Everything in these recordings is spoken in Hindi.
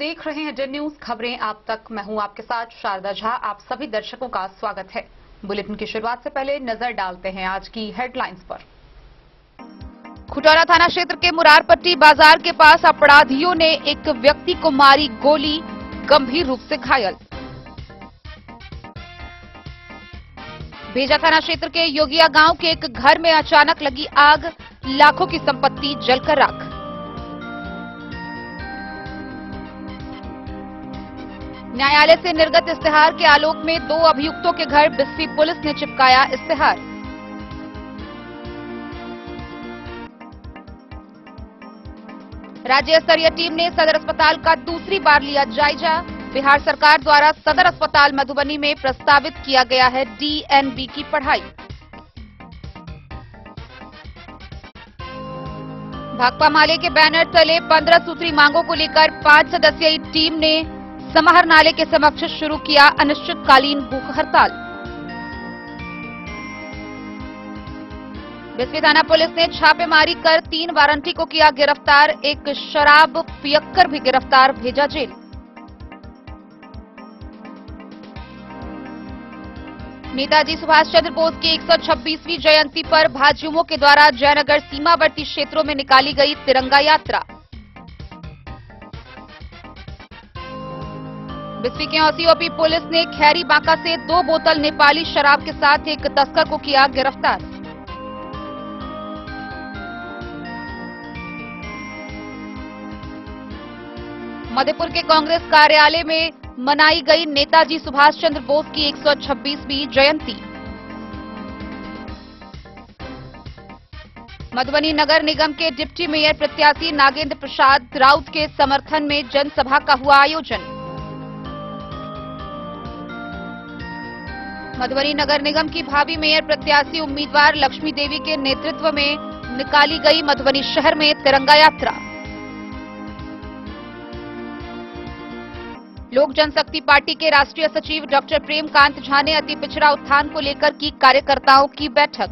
देख रहे हैं इंडियन न्यूज खबरें आप तक। मैं हूं आपके साथ शारदा झा। आप सभी दर्शकों का स्वागत है। बुलेटिन की शुरुआत से पहले नजर डालते हैं आज की हेडलाइंस पर। खुटौना थाना क्षेत्र के मुरारपट्टी बाजार के पास अपराधियों ने एक व्यक्ति को मारी गोली, गंभीर रूप से घायल। भेजा थाना क्षेत्र के योगिया गांव के एक घर में अचानक लगी आग, लाखों की संपत्ति जलकर राख। न्यायालय से निर्गत इस्तेहार के आलोक में 2 अभियुक्तों के घर बिस्फी पुलिस ने चिपकाया इस्तेहार। राज्य स्तरीय टीम ने सदर अस्पताल का दूसरी बार लिया जायजा। बिहार सरकार द्वारा सदर अस्पताल मधुबनी में प्रस्तावित किया गया है DNB की पढ़ाई। भाकपा माले के बैनर तले 15 सूत्री मांगों को लेकर 5 सदस्यीय टीम ने समाहर नाले के समक्ष शुरू किया अनिश्चितकालीन भूख हड़ताल। बिस्फी थाना पुलिस ने छापेमारी कर 3 वारंटी को किया गिरफ्तार। एक शराब पियक्कर भी गिरफ्तार, भेजा जेल। नेताजी सुभाष चंद्र बोस की 126वीं जयंती पर भाजयुमों के द्वारा जयनगर सीमावर्ती क्षेत्रों में निकाली गई तिरंगा यात्रा। बिस्फी के OCOP पुलिस ने खैरी बांका से 2 बोतल नेपाली शराब के साथ एक तस्कर को किया गिरफ्तार। मधेपुर के कांग्रेस कार्यालय में मनाई गई नेताजी सुभाष चंद्र बोस की 126वीं जयंती। मधुबनी नगर निगम के डिप्टी मेयर प्रत्याशी नागेंद्र प्रसाद राउत के समर्थन में जनसभा का हुआ आयोजन। मधुबनी नगर निगम की भावी मेयर प्रत्याशी उम्मीदवार लक्ष्मी देवी के नेतृत्व में निकाली गई मधुबनी शहर में तिरंगा यात्रा। लोक जनशक्ति पार्टी के राष्ट्रीय सचिव डॉक्टर प्रेमकांत झा ने अति पिछड़ा उत्थान को लेकर की कार्यकर्ताओं की बैठक।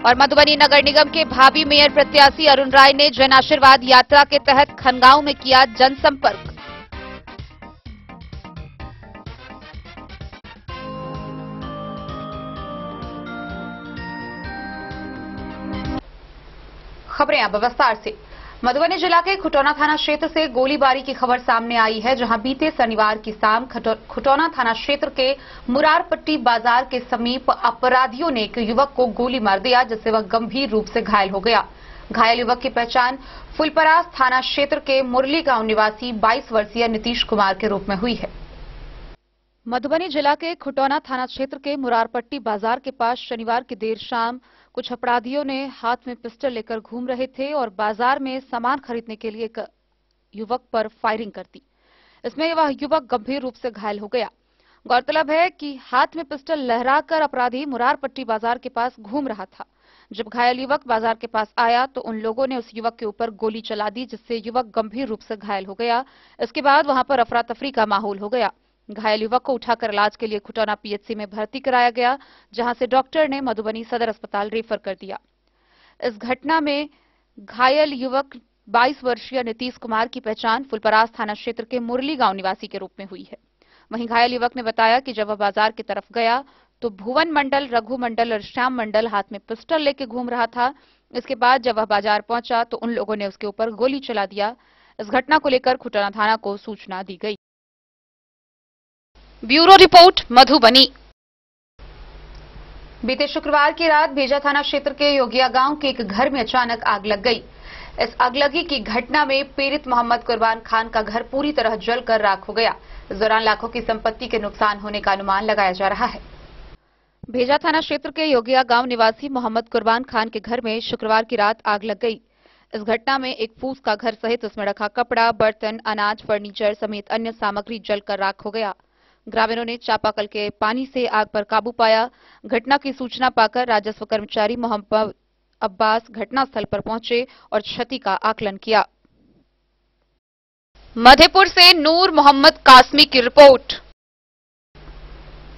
और मधुबनी नगर निगम के भावी मेयर प्रत्याशी अरुण राय ने जन आशीर्वाद यात्रा के तहत खनगांव में किया जनसंपर्क। खबरें अब विस्तार से। मधुबनी जिला के खुटौना थाना क्षेत्र से गोलीबारी की खबर सामने आई है, जहां बीते शनिवार की शाम खुटौना थाना क्षेत्र के मुरारपट्टी बाजार के समीप अपराधियों ने एक युवक को गोली मार दिया, जिससे वह गंभीर रूप से घायल हो गया। घायल युवक की पहचान फुलपरास थाना क्षेत्र के मुरली गांव निवासी 22 वर्षीय नीतीश कुमार के रूप में हुई है। मधुबनी जिला के खुटौना थाना क्षेत्र के मुरारपट्टी बाजार के पास शनिवार की देर शाम कुछ अपराधियों ने हाथ में पिस्टल लेकर घूम रहे थे और बाजार में सामान खरीदने के लिए एक युवक पर फायरिंग कर दी। इसमें वह युवक गंभीर रूप से घायल हो गया। गौरतलब है कि हाथ में पिस्टल लहराकर अपराधी मुरारपट्टी बाजार के पास घूम रहा था। जब घायल युवक बाजार के पास आया तो उन लोगों ने उस युवक के ऊपर गोली चला दी, जिससे युवक गंभीर रूप से घायल हो गया। इसके बाद वहां पर अफरा तफरी का माहौल हो गया। घायल युवक को उठाकर इलाज के लिए खुटौना PHC में भर्ती कराया गया, जहां से डॉक्टर ने मधुबनी सदर अस्पताल रेफर कर दिया। इस घटना में घायल युवक 22 वर्षीय नीतीश कुमार की पहचान फुलपरास थाना क्षेत्र के मुरली गांव निवासी के रूप में हुई है। वहीं घायल युवक ने बताया कि जब वह बाजार की तरफ गया तो भुवन मंडल, रघु मंडल और श्याम मंडल हाथ में पिस्टल लेकर घूम रहा था। इसके बाद जब वह बाजार पहुंचा तो उन लोगों ने उसके ऊपर गोली चला दिया। इस घटना को लेकर खुटौना थाना को सूचना दी गई। Bureau report Madhubani. बीते शुक्रवार की रात भेजा थाना क्षेत्र के योगिया गांव के एक घर में अचानक आग लग गई। इस आगलगी की घटना में पीड़ित मोहम्मद कुर्बान खान का घर पूरी तरह जलकर राख हो गया। इस दौरान लाखों की संपत्ति के नुकसान होने का अनुमान लगाया जा रहा है। भेजा थाना क्षेत्र के योगिया गांव निवासी मोहम्मद कुर्बान खान के घर में शुक्रवार की रात आग लग गई। इस घटना में एक फूस का घर सहित उसमें रखा कपड़ा, बर्तन, अनाज, फर्नीचर समेत अन्य सामग्री जलकर राख हो गया। ग्रामीणों ने चापाकल के पानी से आग पर काबू पाया। घटना की सूचना पाकर राजस्व कर्मचारी मोहम्मद अब्बास घटनास्थल पर पहुंचे और क्षति का आकलन किया। मधेपुर से नूर मोहम्मद कासमी की रिपोर्ट।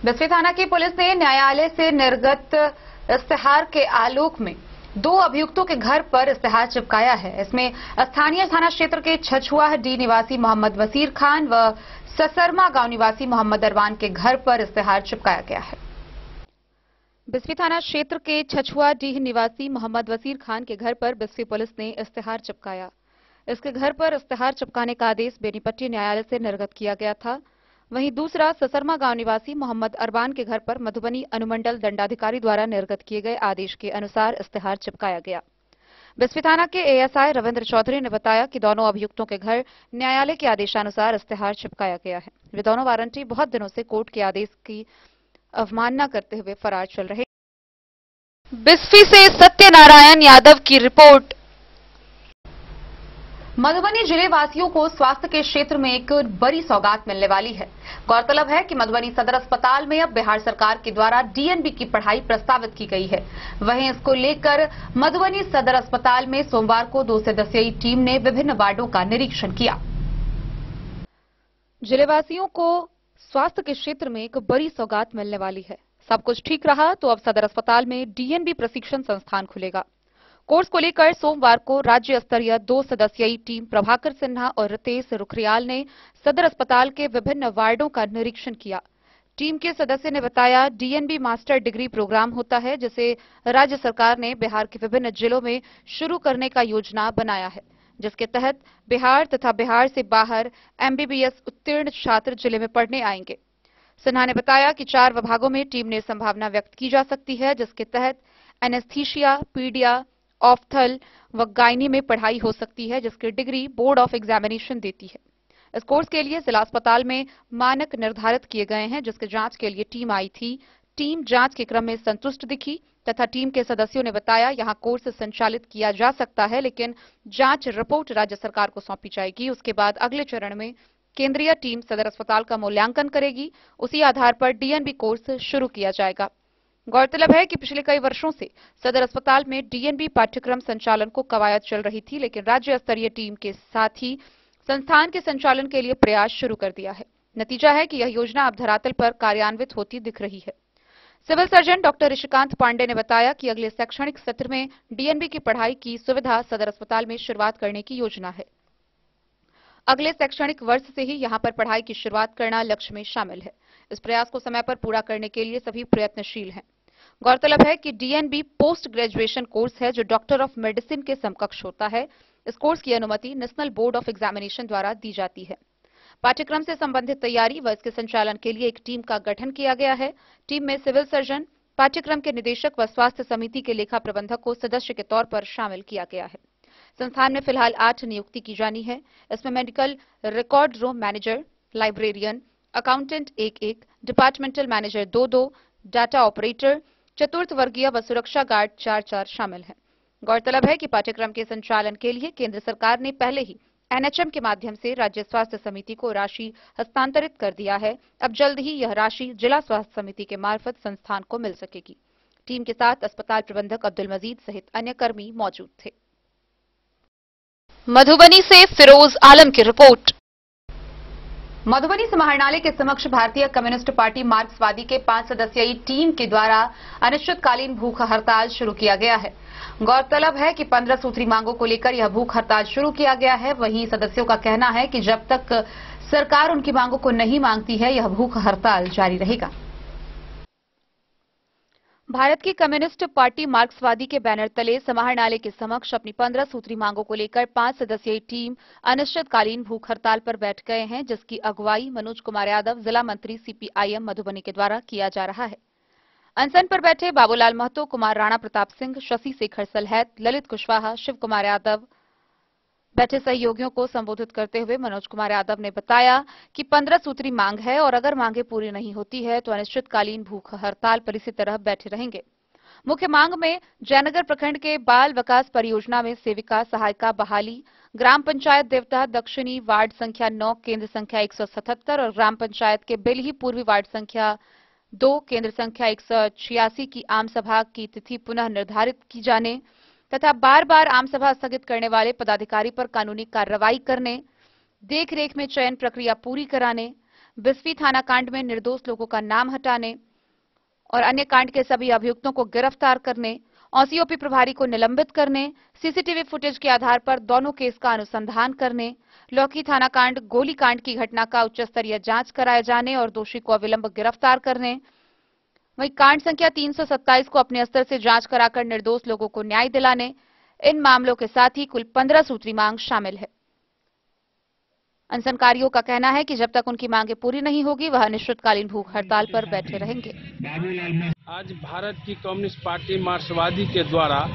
बिस्फी थाना की पुलिस ने न्यायालय से निर्गत इस्तेहार के आलोक में दो अभियुक्तों के घर पर इस्तेहार चिपकाया है। इसमें स्थानीय थाना क्षेत्र के छछुआ डी निवासी मोहम्मद वसीर खान व ससरमा गांव निवासी मोहम्मद अरवान के घर पर इस्तेहार चिपकाया गया है। बिस्फी थाना क्षेत्र के छछुआ डीह निवासी मोहम्मद वसीर खान के घर पर बिस्फी पुलिस ने इस्तेहार चिपकाया। इसके घर पर इस्तेहार चिपकाने का आदेश बेनीपट्टी न्यायालय से निर्गत किया गया था। वहीं दूसरा ससरमा गांव निवासी मोहम्मद अरबान के घर पर मधुबनी अनुमंडल दंडाधिकारी द्वारा निर्गत किए गए आदेश के अनुसार इस्तेहार चिपकाया गया। बिस्फी थाना के एएसआई रविंद्र चौधरी ने बताया कि दोनों अभियुक्तों के घर न्यायालय के आदेशानुसार इस्तेहार चिपकाया गया है। वे दोनों वारंटी बहुत दिनों से कोर्ट के आदेश की अवमानना करते हुए फरार चल रहे। बिस्फी से सत्यनारायण यादव की रिपोर्ट। मधुबनी जिले वासियों को स्वास्थ्य के क्षेत्र में एक बड़ी सौगात मिलने वाली है। गौरतलब है कि मधुबनी सदर अस्पताल में अब बिहार सरकार के द्वारा डीएनबी की पढ़ाई प्रस्तावित की गई है। वहीं इसको लेकर मधुबनी सदर अस्पताल में सोमवार को 2 सदस्यीय टीम ने विभिन्न वार्डों का निरीक्षण किया। जिलेवासियों को स्वास्थ्य के क्षेत्र में एक बड़ी सौगात मिलने वाली है। सब कुछ ठीक रहा तो अब सदर अस्पताल में डीएनबी प्रशिक्षण संस्थान खुलेगा। कोर्स को लेकर सोमवार को राज्य स्तरीय 2 सदस्यीय टीम प्रभाकर सिन्हा और रितेश रुखरियाल ने सदर अस्पताल के विभिन्न वार्डों का निरीक्षण किया। टीम के सदस्य ने बताया, डीएनबी मास्टर डिग्री प्रोग्राम होता है जिसे राज्य सरकार ने बिहार के विभिन्न जिलों में शुरू करने का योजना बनाया है, जिसके तहत बिहार तथा बिहार से बाहर एमबीबीएस उत्तीर्ण छात्र जिले में पढ़ने आएंगे। सिन्हा ने बताया कि 4 विभागों में टीम ने संभावना व्यक्त की जा सकती है, जिसके तहत एनेस्थीसिया, पीडिया, ऑफ्थल व गायनी में पढ़ाई हो सकती है, जिसकी डिग्री बोर्ड ऑफ एग्जामिनेशन देती है। इस कोर्स के लिए जिला अस्पताल में मानक निर्धारित किए गए हैं, जिसके जांच के लिए टीम आई थी। टीम जांच के क्रम में संतुष्ट दिखी तथा टीम के सदस्यों ने बताया, यहां कोर्स संचालित किया जा सकता है, लेकिन जांच रिपोर्ट राज्य सरकार को सौंपी जाएगी। उसके बाद अगले चरण में केंद्रीय टीम सदर अस्पताल का मूल्यांकन करेगी। उसी आधार पर डीएनबी कोर्स शुरू किया जाएगा। गौरतलब है कि पिछले कई वर्षों से सदर अस्पताल में डीएनबी पाठ्यक्रम संचालन को कवायद चल रही थी, लेकिन राज्य स्तरीय टीम के साथ ही संस्थान के संचालन के लिए प्रयास शुरू कर दिया है। नतीजा है कि यह योजना अब धरातल पर कार्यान्वित होती दिख रही है। Civil surgeon doctor Rishikant Pandey ने बताया कि अगले शैक्षणिक सत्र में डीएनबी की पढ़ाई की सुविधा सदर अस्पताल में शुरुआत करने की योजना है। अगले शैक्षणिक वर्ष से ही यहां पर पढ़ाई की शुरुआत करना लक्ष्य में शामिल है। इस प्रयास को समय पर पूरा करने के लिए सभी प्रयत्नशील हैं। गौरतलब है कि डीएनबी पोस्ट ग्रेजुएशन कोर्स है जो डॉक्टर ऑफ मेडिसिन के समकक्ष होता है। इस कोर्स की अनुमति नेशनल बोर्ड ऑफ एग्जामिनेशन द्वारा दी जाती है। पाठ्यक्रम से संबंधित तैयारी व इसके संचालन के लिए एक टीम का गठन किया गया है। टीम में सिविल सर्जन, पाठ्यक्रम के निदेशक व स्वास्थ्य समिति के लेखा प्रबंधक को सदस्य के तौर पर शामिल किया गया है। संस्थान में फिलहाल 8 नियुक्ति की जानी है। इसमें medical record room manager, librarian, accountant 1-1, departmental manager 2-2, data operator, चतुर्थ वर्गीय व सुरक्षा गार्ड 4-4 शामिल हैं। गौरतलब है कि पाठ्यक्रम के संचालन के लिए केंद्र सरकार ने पहले ही एनएचएम के माध्यम से राज्य स्वास्थ्य समिति को राशि हस्तांतरित कर दिया है। अब जल्द ही यह राशि जिला स्वास्थ्य समिति के मार्फत संस्थान को मिल सकेगी। टीम के साथ अस्पताल प्रबंधक अब्दुल मजीद सहित अन्य कर्मी मौजूद थे। मधुबनी से फिरोज आलम की रिपोर्ट। मधुबनी समाहरणालय के समक्ष भारतीय कम्युनिस्ट पार्टी मार्क्सवादी के 5 सदस्यीय टीम के द्वारा अनिश्चितकालीन भूख हड़ताल शुरू किया गया है। गौरतलब है कि 15 सूत्री मांगों को लेकर यह भूख हड़ताल शुरू किया गया है। वहीं सदस्यों का कहना है कि जब तक सरकार उनकी मांगों को नहीं मांगती है, यह भूख हड़ताल जारी रहेगा। भारत की कम्युनिस्ट पार्टी मार्क्सवादी के बैनर तले समाहरणालय के समक्ष अपनी 15 सूत्री मांगों को लेकर 5 सदस्यीय टीम अनिश्चितकालीन भूख हड़ताल पर बैठ गए हैं, जिसकी अगुवाई मनोज कुमार यादव, जिला मंत्री सीपीआईएम मधुबनी के द्वारा किया जा रहा है। अनशन पर बैठे बाबूलाल महतो, कुमार राणा प्रताप सिंह, शशि शेखर सलहैत, ललित कुशवाहा, शिव कुमार यादव बैठे सहयोगियों को संबोधित करते हुए मनोज कुमार यादव ने बताया कि 15 सूत्री मांग है और अगर मांगे पूरी नहीं होती है तो अनिश्चितकालीन भूख हड़ताल पर इसी तरह बैठे रहेंगे। मुख्य मांग में जयनगर प्रखंड के बाल विकास परियोजना में सेविका सहायिका बहाली, ग्राम पंचायत देवता दक्षिणी वार्ड संख्या 9 केंद्र संख्या 177 और ग्राम पंचायत के बेलही पूर्वी वार्ड संख्या 2 केंद्र संख्या 186 की आम सभा की तिथि पुनः निर्धारित की जाने तथा बार बार आम सभा स्थगित करने वाले पदाधिकारी पर कानूनी कार्रवाई करने, देखरेख में चयन प्रक्रिया पूरी कराने, बिस्फी थाना कांड में निर्दोष लोगों का नाम हटाने और अन्य कांड के सभी अभियुक्तों को गिरफ्तार करने ओसीओपी प्रभारी को निलंबित करने, सीसीटीवी फुटेज के आधार पर दोनों केस का अनुसंधान करने, लौकी थाना कांड गोलीकांड की घटना का उच्च स्तरीय जांच कराए जाने और दोषी को अविलंब गिरफ्तार करने, वहीं कांड संख्या 327 को अपने स्तर से जांच कराकर निर्दोष लोगों को न्याय दिलाने, इन मामलों के साथ ही कुल 15 सूत्री मांग शामिल है। अनशनकारियों का कहना है कि जब तक उनकी मांगें पूरी नहीं होगी वह अनिश्चितकालीन भूख हड़ताल पर बैठे रहेंगे। आज भारत की कम्युनिस्ट पार्टी मार्क्सवादी के द्वारा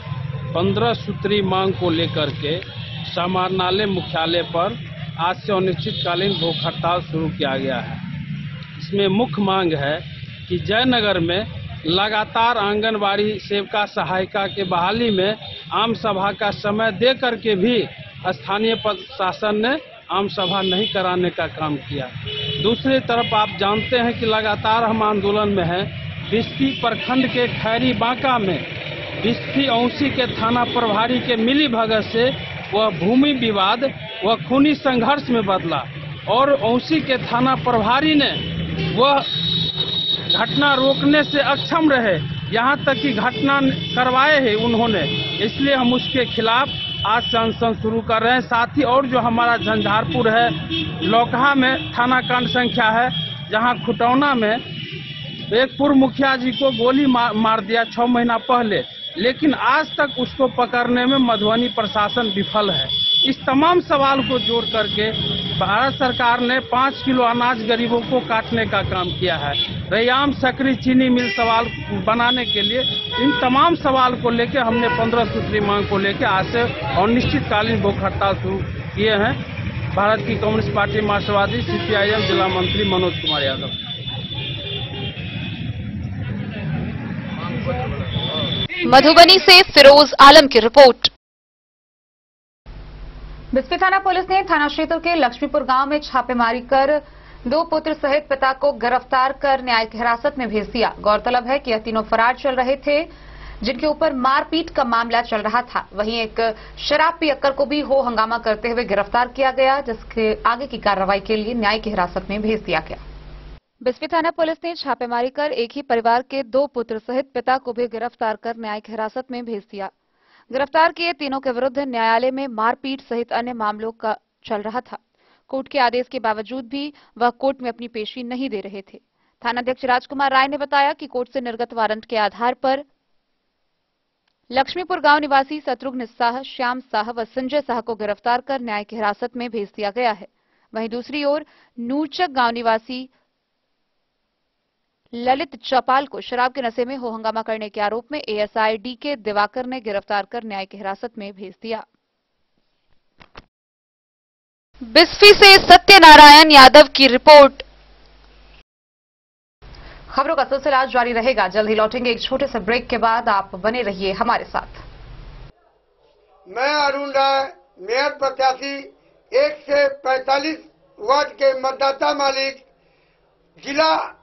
15 सूत्री मांग को लेकर के समाहरणालय मुख्यालय पर आज से अनिश्चितकालीन भूख हड़ताल शुरू किया गया है। इसमें मुख्य मांग है कि जयनगर में लगातार आंगनबाड़ी सेविका सहायिका के बहाली में आम सभा का समय दे करके भी स्थानीय प्रशासन ने आम सभा नहीं कराने का काम किया। दूसरी तरफ आप जानते हैं कि लगातार हम आंदोलन में हैं। बिस्फी प्रखंड के खैरी बांका में बिस्फी औंसी के थाना प्रभारी के मिली भगत से वह भूमि विवाद वह खूनी संघर्ष में बदला और औंसी के थाना प्रभारी ने वह घटना रोकने से अक्षम रहे, यहाँ तक कि घटना करवाए है उन्होंने। इसलिए हम उसके खिलाफ आज से अनशन शुरू कर रहे हैं। साथ ही और जो हमारा झंझारपुर है, लौकहा में थाना कांड संख्या है, जहां खुटौना में एक पूर्व मुखिया जी को गोली मार दिया 6 महीना पहले, लेकिन आज तक उसको पकड़ने में मधुबनी प्रशासन विफल है। इस तमाम सवाल को जोड़ करके भारत सरकार ने 5 किलो अनाज गरीबों को काटने का काम किया है। रैयाम सकरी चीनी मिल सवाल बनाने के लिए इन तमाम सवाल को लेकर हमने 15 सूत्री मांग को लेकर आज से अनिश्चितकालीन भूख हड़ताल शुरू किए हैं। भारत की कम्युनिस्ट पार्टी मार्क्सवादी CPIM जिला मंत्री मनोज कुमार यादव। मधुबनी से फिरोज आलम की रिपोर्ट। बिस्फी थाना पुलिस ने थाना क्षेत्र के लक्ष्मीपुर गांव में छापेमारी कर 2 पुत्र सहित पिता को गिरफ्तार कर न्यायिक हिरासत में भेज दिया। गौरतलब है कि यह तीनों फरार चल रहे थे, जिनके ऊपर मारपीट का मामला चल रहा था। वहीं एक शराब पियक्कर को भी हो हंगामा करते हुए गिरफ्तार किया गया, जिसके आगे की कार्रवाई के लिए न्यायिक हिरासत में भेज दिया गया। बिस्फी थाना पुलिस ने छापेमारी कर एक ही परिवार के 2 पुत्र सहित पिता को भी गिरफ्तार कर न्यायिक हिरासत में भेज दिया। गिरफ्तार किए तीनों के विरुद्ध न्यायालय में मारपीट सहित अन्य मामलों का चल रहा था। कोर्ट के आदेश के बावजूद भी वह कोर्ट में अपनी पेशी नहीं दे रहे थे। थानाध्यक्ष राजकुमार राय ने बताया कि कोर्ट से निर्गत वारंट के आधार पर लक्ष्मीपुर गांव निवासी शत्रुघ्न साह, श्याम साह व संजय साह को गिरफ्तार कर न्यायिक हिरासत में भेज दिया गया है। वहीं दूसरी ओर नूरचक गांव निवासी ललित चौपाल को शराब के नशे में हो हंगामा करने के आरोप में ASI DK दिवाकर ने गिरफ्तार कर न्यायिक हिरासत में भेज दिया। बिस्फी से सत्यनारायण यादव की रिपोर्ट। खबरों का सिलसिला जारी रहेगा। जल्द ही लौटेंगे एक छोटे से ब्रेक के बाद। आप बने रहिए हमारे साथ। मैं अरुण राय, मेयर प्रत्याशी 1 से 45 वार्ड के मतदाता मालिक, जिला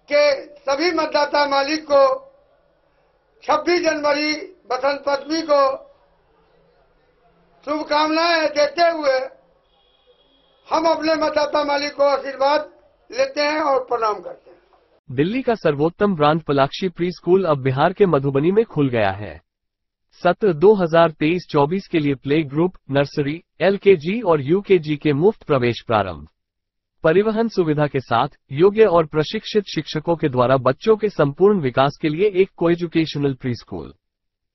के सभी मतदाता मालिक को 26 जनवरी बसंत पंचमी को शुभकामनाएं देते हुए हम अपने मतदाता मालिक को आशीर्वाद लेते हैं और प्रणाम करते हैं। दिल्ली का सर्वोत्तम ब्रांड पलाक्षी प्री स्कूल अब बिहार के मधुबनी में खुल गया है। सत्र 2023-24 के लिए प्ले ग्रुप, नर्सरी, LKG और UKG के मुफ्त प्रवेश प्रारंभ। परिवहन सुविधा के साथ योग्य और प्रशिक्षित शिक्षकों के द्वारा बच्चों के संपूर्ण विकास के लिए एक कोएजुकेशनल प्री स्कूल।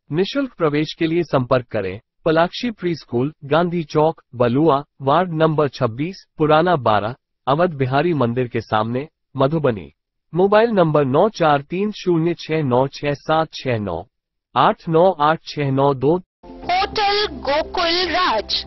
निःशुल्क प्रवेश के लिए संपर्क करें Palakshi pre school, Gandhi Chowk, Balua, ward number 26, पुराना 12, अवध बिहारी मंदिर के सामने, Madhubani. Mobile number 9430696769 898692। Hotel Gokul Raj.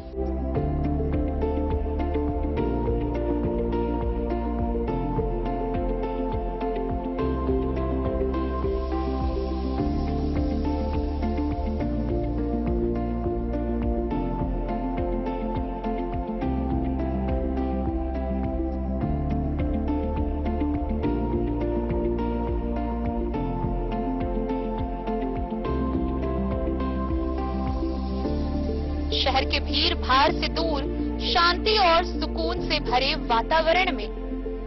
शहर के भीड़ भाड़ से दूर शांति और सुकून से भरे वातावरण में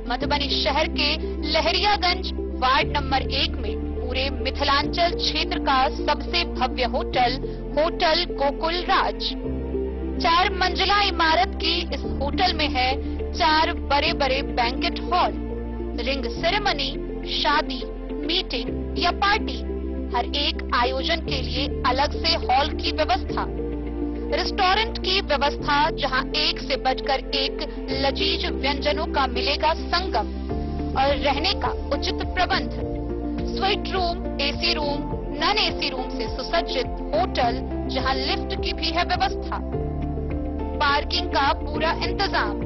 मधुबनी शहर के लहरियागंज वार्ड नंबर 1 में पूरे मिथिलांचल क्षेत्र का सबसे भव्य होटल होटल गोकुल राज। 4 मंजिला इमारत की इस होटल में है 4 बड़े बड़े बैंकेट हॉल, रिंग सेरेमनी, शादी, मीटिंग या पार्टी, हर एक आयोजन के लिए अलग से हॉल की व्यवस्था, रेस्टोरेंट की व्यवस्था जहां एक से बढ़कर एक लजीज व्यंजनों का मिलेगा संगम, और रहने का उचित प्रबंध, suite room, AC room, non AC room से सुसज्जित होटल जहां लिफ्ट की भी है व्यवस्था, पार्किंग का पूरा इंतजाम।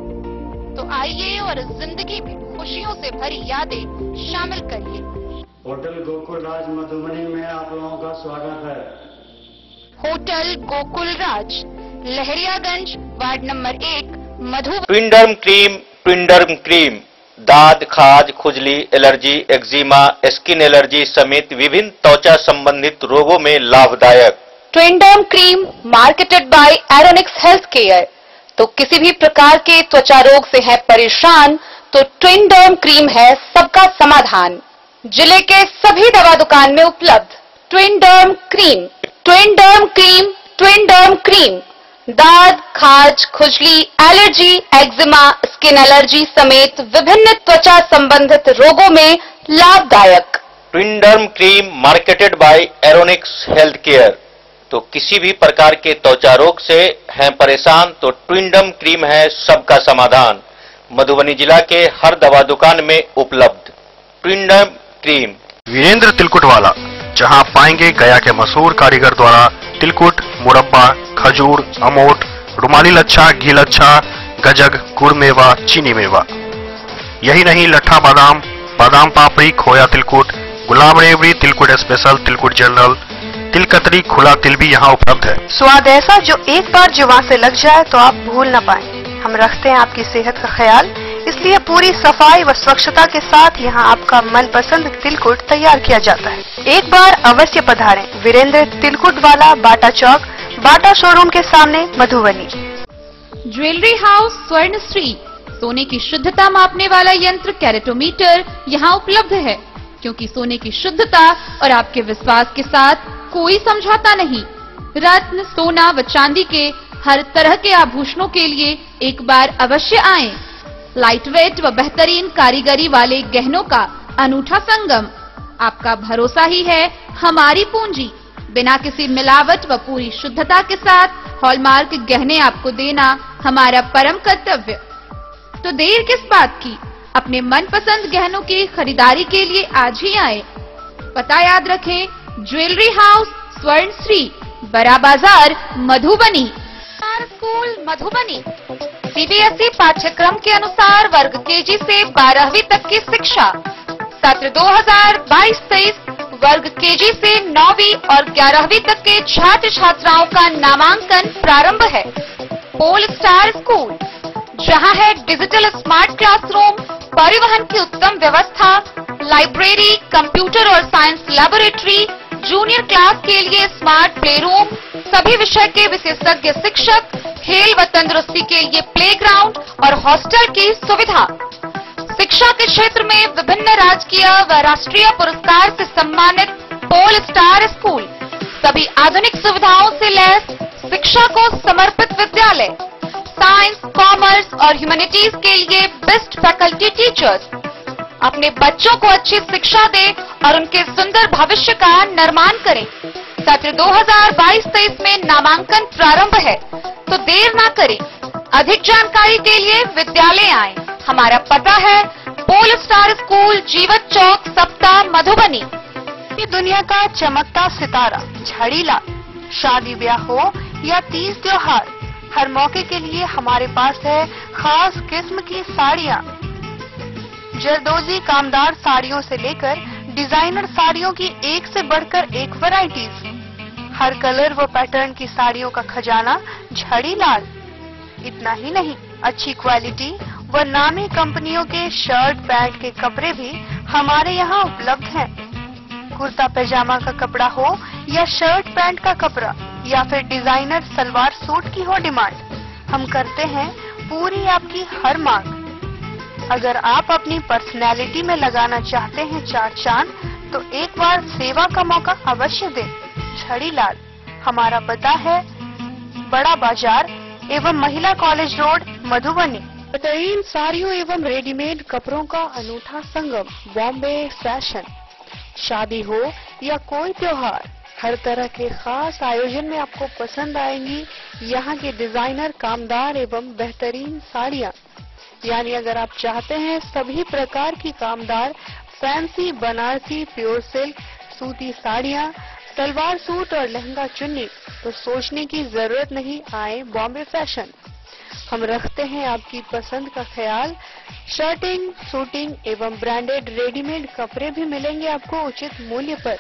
तो आइए और जिंदगी में खुशियों से भरी यादें शामिल करिए। होटल गोकुल राज मधुबनी में आप लोगों का स्वागत है। होटल गोकुल राज, Lahariaganj, ward number 1, Madhubani. ट्विंडर्म cream दाद, खाज, खुजली, एलर्जी, एक्जिमा, स्किन एलर्जी समेत विभिन्न त्वचा संबंधित रोगों में लाभदायक। Twinderm cream marketed by Aeronix health care. तो किसी भी प्रकार के त्वचा रोग से है परेशान तो ट्विंडर्म क्रीम है सबका समाधान। जिले के सभी दवा दुकान में उपलब्ध ट्विंडर्म क्रीम। ट्विंडर्म क्रीम, ट्विंडर्म क्रीम दाद, खाज, खुजली, एलर्जी, एक्जिमा, स्किन एलर्जी समेत विभिन्न त्वचा संबंधित रोगों में लाभदायक। Twinderm cream marketed by Aeronix health care. तो किसी भी प्रकार के त्वचा रोग से हैं परेशान तो ट्विंडर्म क्रीम है सबका समाधान। मधुबनी जिला के हर दवा दुकान में उपलब्ध ट्विंडर्म क्रीम। वीरेंद्र तिलकुट वाला, जहां पाएंगे गया के मशहूर कारीगर द्वारा तिलकुट, मुरब्बा, खजूर, अमोट, रुमाली लच्छा, घी लच्छा, गजक, गुड़ मेवा, चीनी मेवा। यही नहीं, लट्ठा बादाम, बादाम पापड़ी, खोया तिलकुट, गुलाब रेवड़ी, तिलकुट स्पेशल, तिलकुट जनरल, तिलकतरी, खुला तिल भी यहाँ उपलब्ध है। स्वाद ऐसा जो एक बार जुबान से लग जाए तो आप भूल न पाएं। हम रखते हैं आपकी सेहत का ख्याल, इसलिए पूरी सफाई व स्वच्छता के साथ यहाँ आपका मनपसंद तिलकुट तैयार किया जाता है। एक बार अवश्य पधारें। वीरेंद्र तिलकुट वाला, बाटा चौक, बाटा शोरूम के सामने, मधुबनी। ज्वेलरी हाउस स्वर्ण श्री, सोने की शुद्धता मापने वाला यंत्र कैरेटोमीटर यहाँ उपलब्ध है, क्योंकि सोने की शुद्धता और आपके विश्वास के साथ कोई समझौता नहीं। रत्न, सोना व चांदी के हर तरह के आभूषणों के लिए एक बार अवश्य आएं। लाइट वेट व बेहतरीन कारीगरी वाले गहनों का अनूठा संगम। आपका भरोसा ही है हमारी पूंजी। बिना किसी मिलावट व पूरी शुद्धता के साथ हॉलमार्क गहने आपको देना हमारा परम कर्तव्य। तो देर किस बात की, अपने मनपसंद गहनों की खरीदारी के लिए आज ही आए। पता याद रखें, ज्वेलरी हाउस स्वर्ण श्री, बड़ा बाजार, मधुबनी। स्कूल मधुबनी सीबीएसई पाठ्यक्रम के अनुसार वर्ग केजी से 12वीं तक की शिक्षा। सत्र 2022-23 वर्ग केजी से 9वीं और 11वीं तक के छात्र छात्राओं का नामांकन प्रारंभ है। पोल स्टार स्कूल, जहां है डिजिटल स्मार्ट क्लासरूम, परिवहन की उत्तम व्यवस्था, लाइब्रेरी, कंप्यूटर और साइंस लैबोरेटरी, जूनियर क्लास के लिए स्मार्ट प्ले रूम, सभी विषय के विशेषज्ञ शिक्षक, खेल व तंदुरुस्ती के लिए प्लेग्राउंड और हॉस्टल की सुविधा। शिक्षा के क्षेत्र में विभिन्न राजकीय व राष्ट्रीय पुरस्कार से सम्मानित पोल स्टार स्कूल, सभी आधुनिक सुविधाओं से लैस शिक्षा को समर्पित विद्यालय, साइंस, कॉमर्स और ह्यूमैनिटीज के लिए बेस्ट फैकल्टी टीचर्स। अपने बच्चों को अच्छी शिक्षा दें और उनके सुंदर भविष्य का निर्माण करें। सत्र 2022-23 में नामांकन प्रारंभ है, तो देर ना करें। अधिक जानकारी के लिए विद्यालय आएं। हमारा पता है पोल स्टार स्कूल, जीवत चौक, सप्ता, मधुबनी। ये दुनिया का चमकता सितारा झाड़ीलाल। शादी ब्याह हो या तीज त्योहार, हर मौके के लिए हमारे पास है खास किस्म की साड़ियाँ। जरदोजी कामदार साड़ियों से लेकर डिजाइनर साड़ियों की एक से बढ़कर एक वैरायटीज। हर कलर व पैटर्न की साड़ियों का खजाना झाड़ीलाल। इतना ही नहीं, अच्छी क्वालिटी व नामी कंपनियों के शर्ट पैंट के कपड़े भी हमारे यहाँ उपलब्ध हैं। कुर्ता पैजामा का कपड़ा हो या शर्ट पैंट का कपड़ा या फिर डिजाइनर सलवार सूट की हो डिमांड, हम करते हैं पूरी आपकी हर मांग। अगर आप अपनी पर्सनैलिटी में लगाना चाहते हैं चार चांद, तो एक बार सेवा का मौका अवश्य दें। झड़ीलाल, हमारा पता है बड़ा बाजार एवं महिला कॉलेज रोड, मधुबनी। बेहतरीन साड़ियों एवं रेडीमेड कपड़ों का अनूठा संगम, बॉम्बे फैशन। शादी हो या कोई त्योहार, हर तरह के खास आयोजन में आपको पसंद आएंगी यहाँ के डिजाइनर, कामदार एवं बेहतरीन साड़ियाँ। यानी अगर आप चाहते हैं सभी प्रकार की कामदार, फैंसी, बनारसी, प्योर सिल्क, सूती साड़ियाँ, सलवार सूट और लहंगा चुन्नी, तो सोचने की जरूरत नहीं, आए बॉम्बे फैशन। हम रखते हैं आपकी पसंद का ख्याल। शर्टिंग, सूटिंग एवं ब्रांडेड रेडीमेड कपड़े भी मिलेंगे आपको उचित मूल्य पर।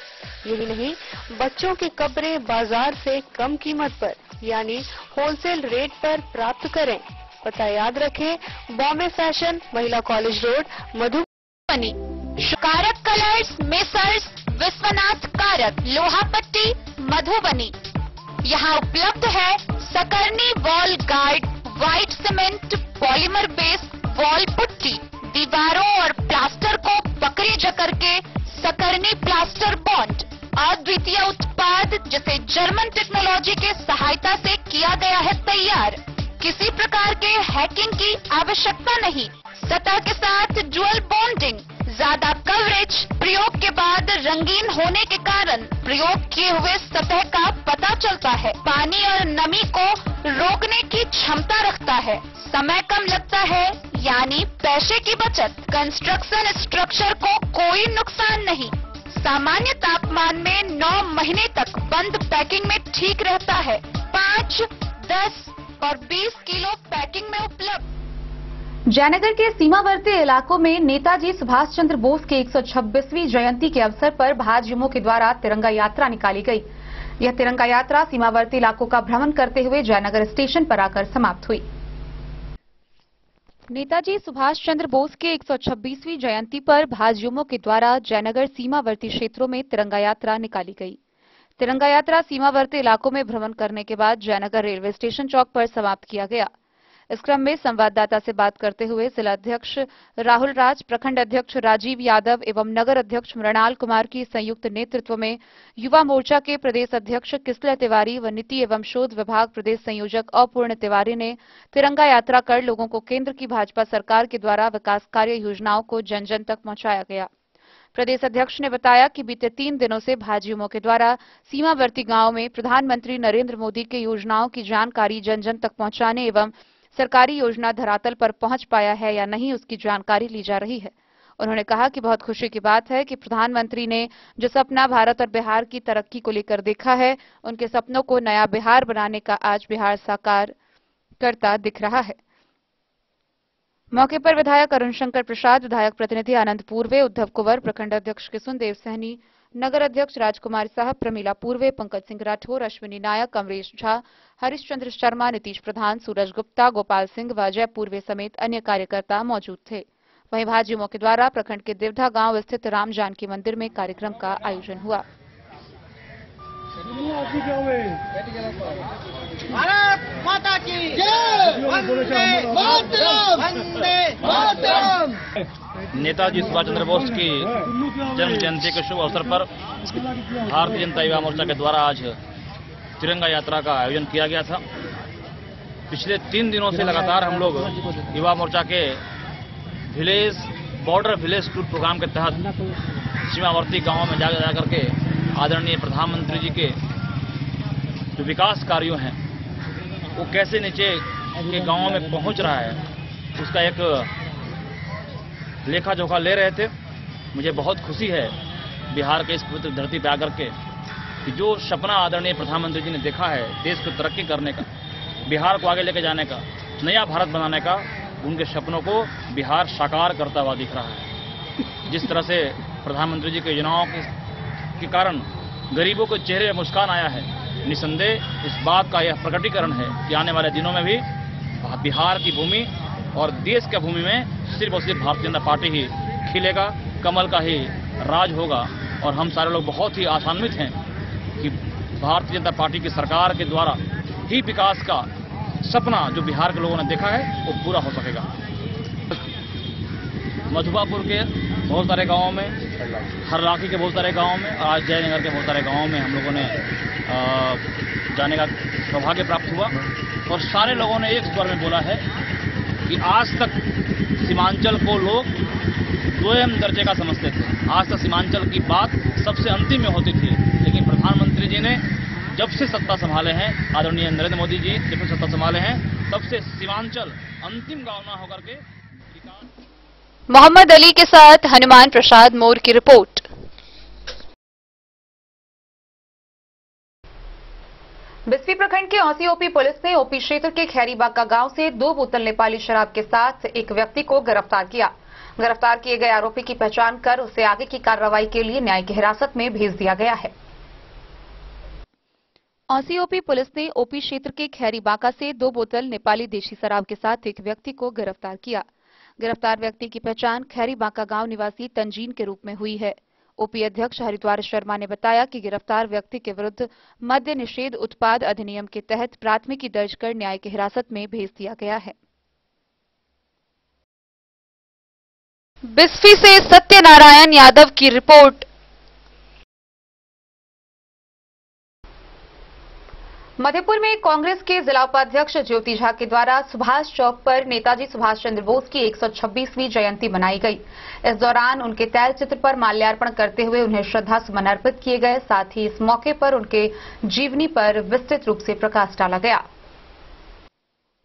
यही नहीं, बच्चों के कपड़े बाजार से कम कीमत पर यानी होलसेल रेट पर प्राप्त करें। पता याद रखें, बॉम्बे फैशन, महिला कॉलेज रोड, मधुबनी। कारक कलर्स, मेसर्स विश्वनाथ कारक, लोहापट्टी, मधुबनी। यहाँ उपलब्ध है Sakarni wall guard, white cement, polymer base wall putty. दीवारों और प्लास्टर को पकड़ी जकड़ के सकरनी प्लास्टर बॉन्ड, अद्वितीय उत्पाद जिसे जर्मन टेक्नोलॉजी के सहायता से किया गया है तैयार। किसी प्रकार के हैकिंग की आवश्यकता नहीं। सतह के साथ डुअल बॉन्डिंग, ज्यादा कवरेज, प्रयोग के बाद रंगीन होने के कारण प्रयोग किए हुए सतह का पता चलता है। पानी और नमी को रोकने की क्षमता रखता है। समय कम लगता है यानी पैसे की बचत। कंस्ट्रक्शन स्ट्रक्चर को कोई नुकसान नहीं। सामान्य तापमान में 9 महीने तक बंद पैकिंग में ठीक रहता है। 5, 10 और 20 किलो पैकिंग में उपलब्ध। जयनगर के सीमावर्ती इलाकों में नेताजी सुभाष चंद्र बोस के 126वीं जयंती के अवसर पर भाजयुमों के द्वारा तिरंगा यात्रा निकाली गई। यह तिरंगा यात्रा सीमावर्ती इलाकों का भ्रमण करते हुए जयनगर स्टेशन पर आकर समाप्त हुई। नेताजी सुभाष चंद्र बोस के 126वीं जयंती पर भाजयुमों के द्वारा जयनगर सीमावर्ती क्षेत्रों में तिरंगा यात्रा निकाली गई। तिरंगा यात्रा सीमावर्ती इलाकों में भ्रमण करने के बाद जयनगर रेलवे स्टेशन चौक पर समाप्त किया गया। इस क्रम में संवाददाता से बात करते हुए जिला अध्यक्ष राहुल राज, प्रखंड अध्यक्ष राजीव यादव एवं नगर अध्यक्ष मृणाल कुमार की संयुक्त नेतृत्व में युवा मोर्चा के प्रदेश अध्यक्ष किसलय तिवारी व नीति एवं शोध विभाग प्रदेश संयोजक अपूर्ण तिवारी ने तिरंगा यात्रा कर लोगों को केंद्र की भाजपा सरकार के द्वारा विकास कार्य योजनाओं को जन जन तक पहुंचाया गया। प्रदेश अध्यक्ष ने बताया कि बीते 3 दिनों से भाजयुमों के द्वारा सीमावर्ती गांवों में प्रधानमंत्री नरेंद्र मोदी के योजनाओं की जानकारी जन जन तक पहुंचाने एवं सरकारी योजना धरातल पर पहुंच पाया है या नहीं, उसकी जानकारी ली जा रही है। उन्होंने कहा कि बहुत खुशी की बात है कि प्रधानमंत्री ने जो सपना भारत और बिहार की तरक्की को लेकर देखा है, उनके सपनों को नया बिहार बनाने का आज बिहार साकार करता दिख रहा है। मौके पर विधायक अरुण शंकर प्रसाद, विधायक प्रतिनिधि आनंद पूर्वे, उद्धव कुंवर, प्रखंड अध्यक्ष किशुनदेव सहनी, नगर अध्यक्ष राजकुमार साहब, प्रमीला पूर्वे, पंकज सिंह राठौर, अश्विनी नायक, कमलेश झा, हरिश्चंद्र शर्मा, नीतीश प्रधान, सूरज गुप्ता, गोपाल सिंह व अजय पूर्वे समेत अन्य कार्यकर्ता मौजूद थे। वहीं भाजयुमों के द्वारा प्रखंड के देवधा गांव स्थित राम जानकी मंदिर में कार्यक्रम का आयोजन हुआ। भारत माता की जय, वंदे मातरम। नेताजी सुभाष चंद्र बोस की जन्म जयंती के शुभ अवसर पर भारतीय जनता युवा मोर्चा के द्वारा आज तिरंगा यात्रा का आयोजन किया गया था। पिछले 3 दिनों से लगातार हम लोग युवा मोर्चा के village border village tour program के तहत सीमावर्ती गांवों में जा करके आदरणीय प्रधानमंत्री जी के जो विकास कार्यों हैं वो कैसे नीचे के गांवों में पहुंच रहा है, उसका एक लेखा जोखा ले रहे थे। मुझे बहुत खुशी है बिहार के इस पवित्र धरती पे आकर के कि जो सपना आदरणीय प्रधानमंत्री जी ने देखा है देश को तरक्की करने का, बिहार को आगे लेके जाने का, नया भारत बनाने का, उनके सपनों को बिहार साकार करता हुआ दिख रहा है। जिस तरह से प्रधानमंत्री जी की योजनाओं के कारण गरीबों के चेहरे में मुस्कान आया है, निसंदेह इस बात का यह प्रकटीकरण है कि आने वाले दिनों में भी बिहार की भूमि और देश की भूमि में सिर्फ और सिर्फ भारतीय जनता पार्टी ही खिलेगा, कमल का ही राज होगा। और हम सारे लोग बहुत ही आशान्वित हैं कि भारतीय जनता पार्टी की सरकार के द्वारा ही विकास का सपना जो बिहार के लोगों ने देखा है वो पूरा हो सकेगा। मधुबापुर के बहुत सारे गांवों में हरलाखी के बहुत सारे गाँव में, आज जयनगर के बहुत सारे गाँव में हम लोगों ने जाने का सौभाग्य प्राप्त हुआ और सारे लोगों ने एक स्वर में बोला है कि आज तक सीमांचल को लोग द्वितीय दर्जे का समझते थे। आज तक सीमांचल की बात सबसे अंतिम में होती थी, लेकिन प्रधानमंत्री जी ने जब से सत्ता संभाले हैं, आदरणीय नरेंद्र मोदी जी जब से सत्ता संभाले हैं, तब से सीमांचल अंतिम गांव ना होकर के मोहम्मद अली के साथ हनुमान प्रसाद मोर की रिपोर्ट। बिस्फी प्रखंड के औसी ओपी पुलिस ने ओपी क्षेत्र के खैरीबाका गांव से 2 बोतल नेपाली शराब के साथ एक व्यक्ति को गिरफ्तार किया। गिरफ्तार किए गए आरोपी की पहचान कर उसे आगे की कार्रवाई के लिए न्यायिक हिरासत में भेज दिया गया है। औसी ओपी पुलिस ने ओपी क्षेत्र के खैरीबाका से 2 बोतल नेपाली देशी शराब के साथ एक व्यक्ति को गिरफ्तार किया। गिरफ्तार व्यक्ति की पहचान खैरीबाका गांव निवासी तंजीन के रूप में हुई है। ओपी अध्यक्ष हरिद्वार शर्मा ने बताया कि गिरफ्तार व्यक्ति के विरुद्ध मद्य निषेध उत्पाद अधिनियम के तहत प्राथमिकी दर्ज कर न्यायिक हिरासत में भेज दिया गया है। बिस्फी से सत्यनारायण यादव की रिपोर्ट। मधेपुर में कांग्रेस के जिला उपाध्यक्ष ज्योति झा के द्वारा सुभाष चौक पर नेताजी सुभाष चंद्र बोस की 126वीं जयंती मनाई गई। इस दौरान उनके तैल चित्र पर माल्यार्पण करते हुए उन्हें श्रद्धा सुमन अर्पित किए गए। साथ ही इस मौके पर उनके जीवनी पर विस्तृत रूप से प्रकाश डाला गया।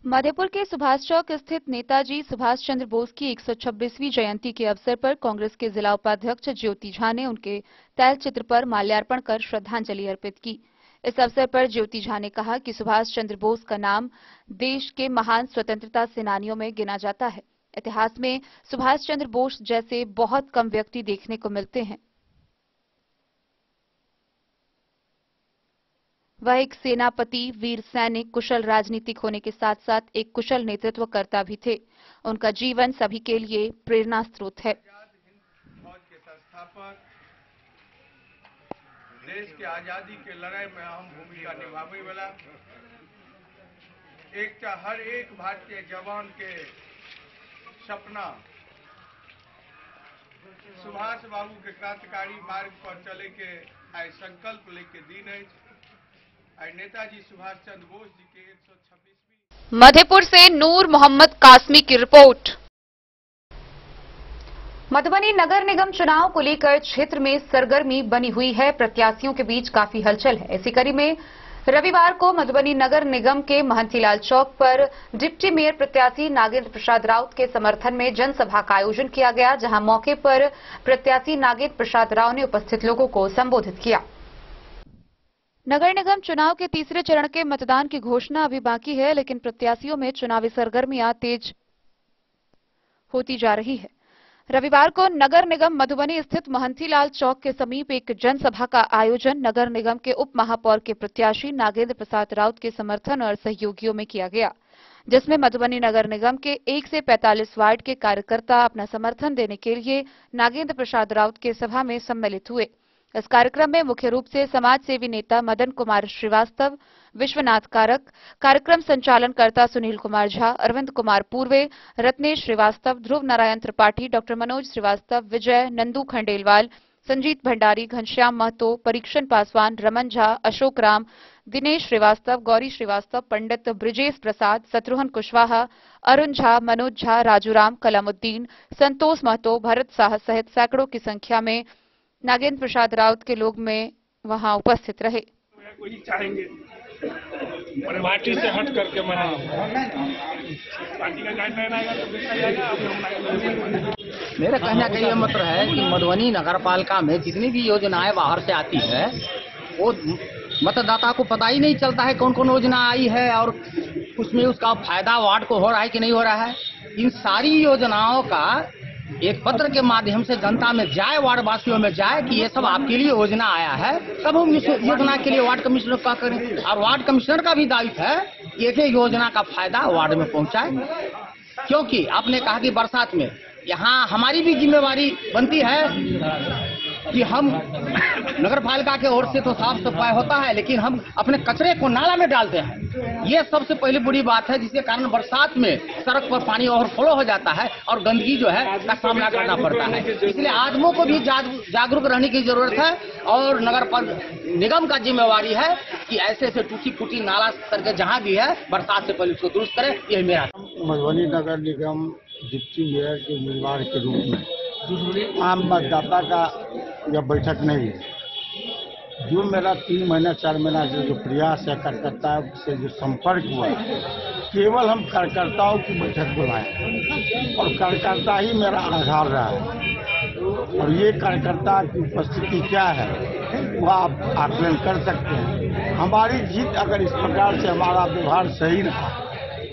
मधेपुर के सुभाष चौक स्थित नेताजी सुभाष चंद्र बोस की 126वीं जयंती के अवसर पर कांग्रेस के जिला उपाध्यक्ष ज्योति झा ने उनके तैल चित्र पर माल्यार्पण कर श्रद्धांजलि अर्पित की। इस अवसर पर ज्योति झा ने कहा कि सुभाष चंद्र बोस का नाम देश के महान स्वतंत्रता सेनानियों में गिना जाता है। इतिहास में सुभाष चंद्र बोस जैसे बहुत कम व्यक्ति देखने को मिलते हैं। वह एक सेनापति, वीर सैनिक, कुशल राजनीतिक होने के साथ साथ एक कुशल नेतृत्वकर्ता भी थे। उनका जीवन सभी के लिए प्रेरणा स्रोत है। देश के आजादी के लड़ाई में अहम भूमिका निभावे वाला हर एक भारतीय जवान के सपना सुभाष बाबू के क्रांतिकारी मार्ग पर चले के आए संकल्प लेके दिन है। नेताजी सुभाष चंद्र बोस जी के 126वीं। मधेपुर से नूर मोहम्मद कासमी की रिपोर्ट। मधुबनी नगर निगम चुनाव को लेकर क्षेत्र में सरगर्मी बनी हुई है। प्रत्याशियों के बीच काफी हलचल है। इसी कड़ी में रविवार को मधुबनी नगर निगम के महंतीलाल चौक पर डिप्टी मेयर प्रत्याशी नागेंद्र प्रसाद राउत के समर्थन में जनसभा का आयोजन किया गया, जहां मौके पर प्रत्याशी नागेंद्र प्रसाद राव ने उपस्थित लोगों को संबोधित किया। नगर निगम चुनाव के तीसरे चरण के मतदान की घोषणा अभी बाकी है, लेकिन प्रत्याशियों में चुनावी सरगर्मियां तेज होती जा रही है। रविवार को नगर निगम मधुबनी स्थित महंतीलाल चौक के समीप एक जनसभा का आयोजन नगर निगम के उप महापौर के प्रत्याशी नागेंद्र प्रसाद राउत के समर्थन और सहयोगियों में किया गया, जिसमें मधुबनी नगर निगम के 1 से 45 वार्ड के कार्यकर्ता अपना समर्थन देने के लिए नागेंद्र प्रसाद राउत के सभा में सम्मिलित हुए। इस कार्यक्रम में मुख्य रूप से समाज सेवी नेता मदन कुमार श्रीवास्तव, विश्वनाथ कारक, कार्यक्रम संचालनकर्ता सुनील कुमार झा, अरविंद कुमार पूर्वे, रत्नेश श्रीवास्तव, ध्रुव नारायण त्रिपाठी, डॉक्टर मनोज श्रीवास्तव, विजय, नंदू खंडेलवाल, संजीत भंडारी, घनश्याम महतो, परीक्षण पासवान, रमन झा, अशोक राम, दिनेश श्रीवास्तव, गौरी श्रीवास्तव, पंडित ब्रिजेश प्रसाद, शत्रुघ्न कुशवाहा, अरुण झा, मनोज झा, राजूराम, कलामुद्दीन, संतोष महतो, भरत साह सहित सैकड़ों की संख्या में नागेंद्र प्रसाद राउत के लोग में वहां उपस्थित रहे। चाहेंगे पार्टी से हट करके पार्टी का गाइडलाइन आएगा तो देखा जाएगा। मेरा कहना का यह मतलब है कि मधुबनी नगर पालिका में जितनी भी योजनाएं बाहर से आती है वो मतदाता को पता ही नहीं चलता है कौन कौन योजना आई है और उसमें उसका फायदा वार्ड को हो रहा है कि नहीं हो रहा है। इन सारी योजनाओं का एक पत्र के माध्यम से जनता में जाए, वार्ड वासियों में जाए कि ये सब आपके लिए योजना आया है, तब हम इस योजना के लिए वार्ड कमिश्नर का करें। और वार्ड कमिश्नर का भी दायित्व है एक योजना का फायदा वार्ड में पहुंचाए, क्योंकि आपने कहा कि बरसात में यहाँ हमारी भी जिम्मेवारी बनती है कि हम नगर पालिका के ओर से तो साफ सफाई होता है, लेकिन हम अपने कचरे को नाला में डालते हैं। ये सबसे पहली बड़ी बात है, जिसके कारण बरसात में सड़क पर पानी ओवरफ्लो हो जाता है और गंदगी जो है का सामना करना पड़ता है। इसलिए आदमियों को भी जागरूक रहने की जरूरत है और नगर निगम का जिम्मेवारी है कि ऐसे ऐसे टूटी फूटी नाला करके जहाँ भी है बरसात से पहले उसको दुरुस्त करें। यही मेरा मधुबनी नगर निगम डिप्टी मेयर के उम्मीदवार के रूप में आम मतदाता का यह बैठक नहीं है। जो मेरा 3 महीना 4 महीना से जो प्रयास है कार्यकर्ता से जो संपर्क हुआ, केवल हम कार्यकर्ताओं की बैठक बुलाएं और कार्यकर्ता ही मेरा आधार रहा है। और ये कार्यकर्ता की उपस्थिति क्या है वह आप आकलन कर सकते हैं। हमारी जीत अगर इस प्रकार से हमारा व्यवहार सही रहा,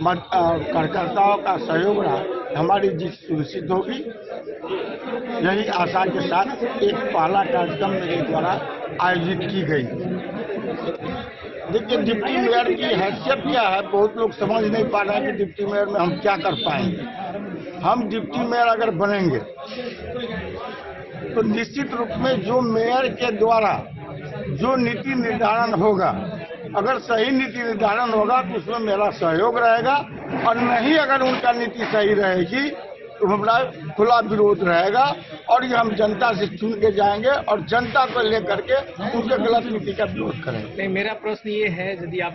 कार्यकर्ताओं का सहयोग रहा, हमारी जीत सुनिश्चित होगी। यही आशा के साथ एक पहला कार्यक्रम मेरे द्वारा आयोजित की गई। देखिए, डिप्टी मेयर की हैसियत क्या है, बहुत लोग समझ नहीं पा रहे हैं कि डिप्टी मेयर में हम क्या कर पाएंगे। हम डिप्टी मेयर अगर बनेंगे तो निश्चित रूप में जो मेयर के द्वारा जो नीति निर्धारण होगा, अगर सही नीति निर्धारण होगा तो उसमें मेरा सहयोग रहेगा, और नहीं अगर उनका नीति सही रहेगी तो हमारा खुला विरोध रहेगा। और ये हम जनता से चुन के जाएंगे और जनता को लेकर के उनके गलत नीति का विरोध करेंगे। नहीं, मेरा प्रश्न ये है, यदि आप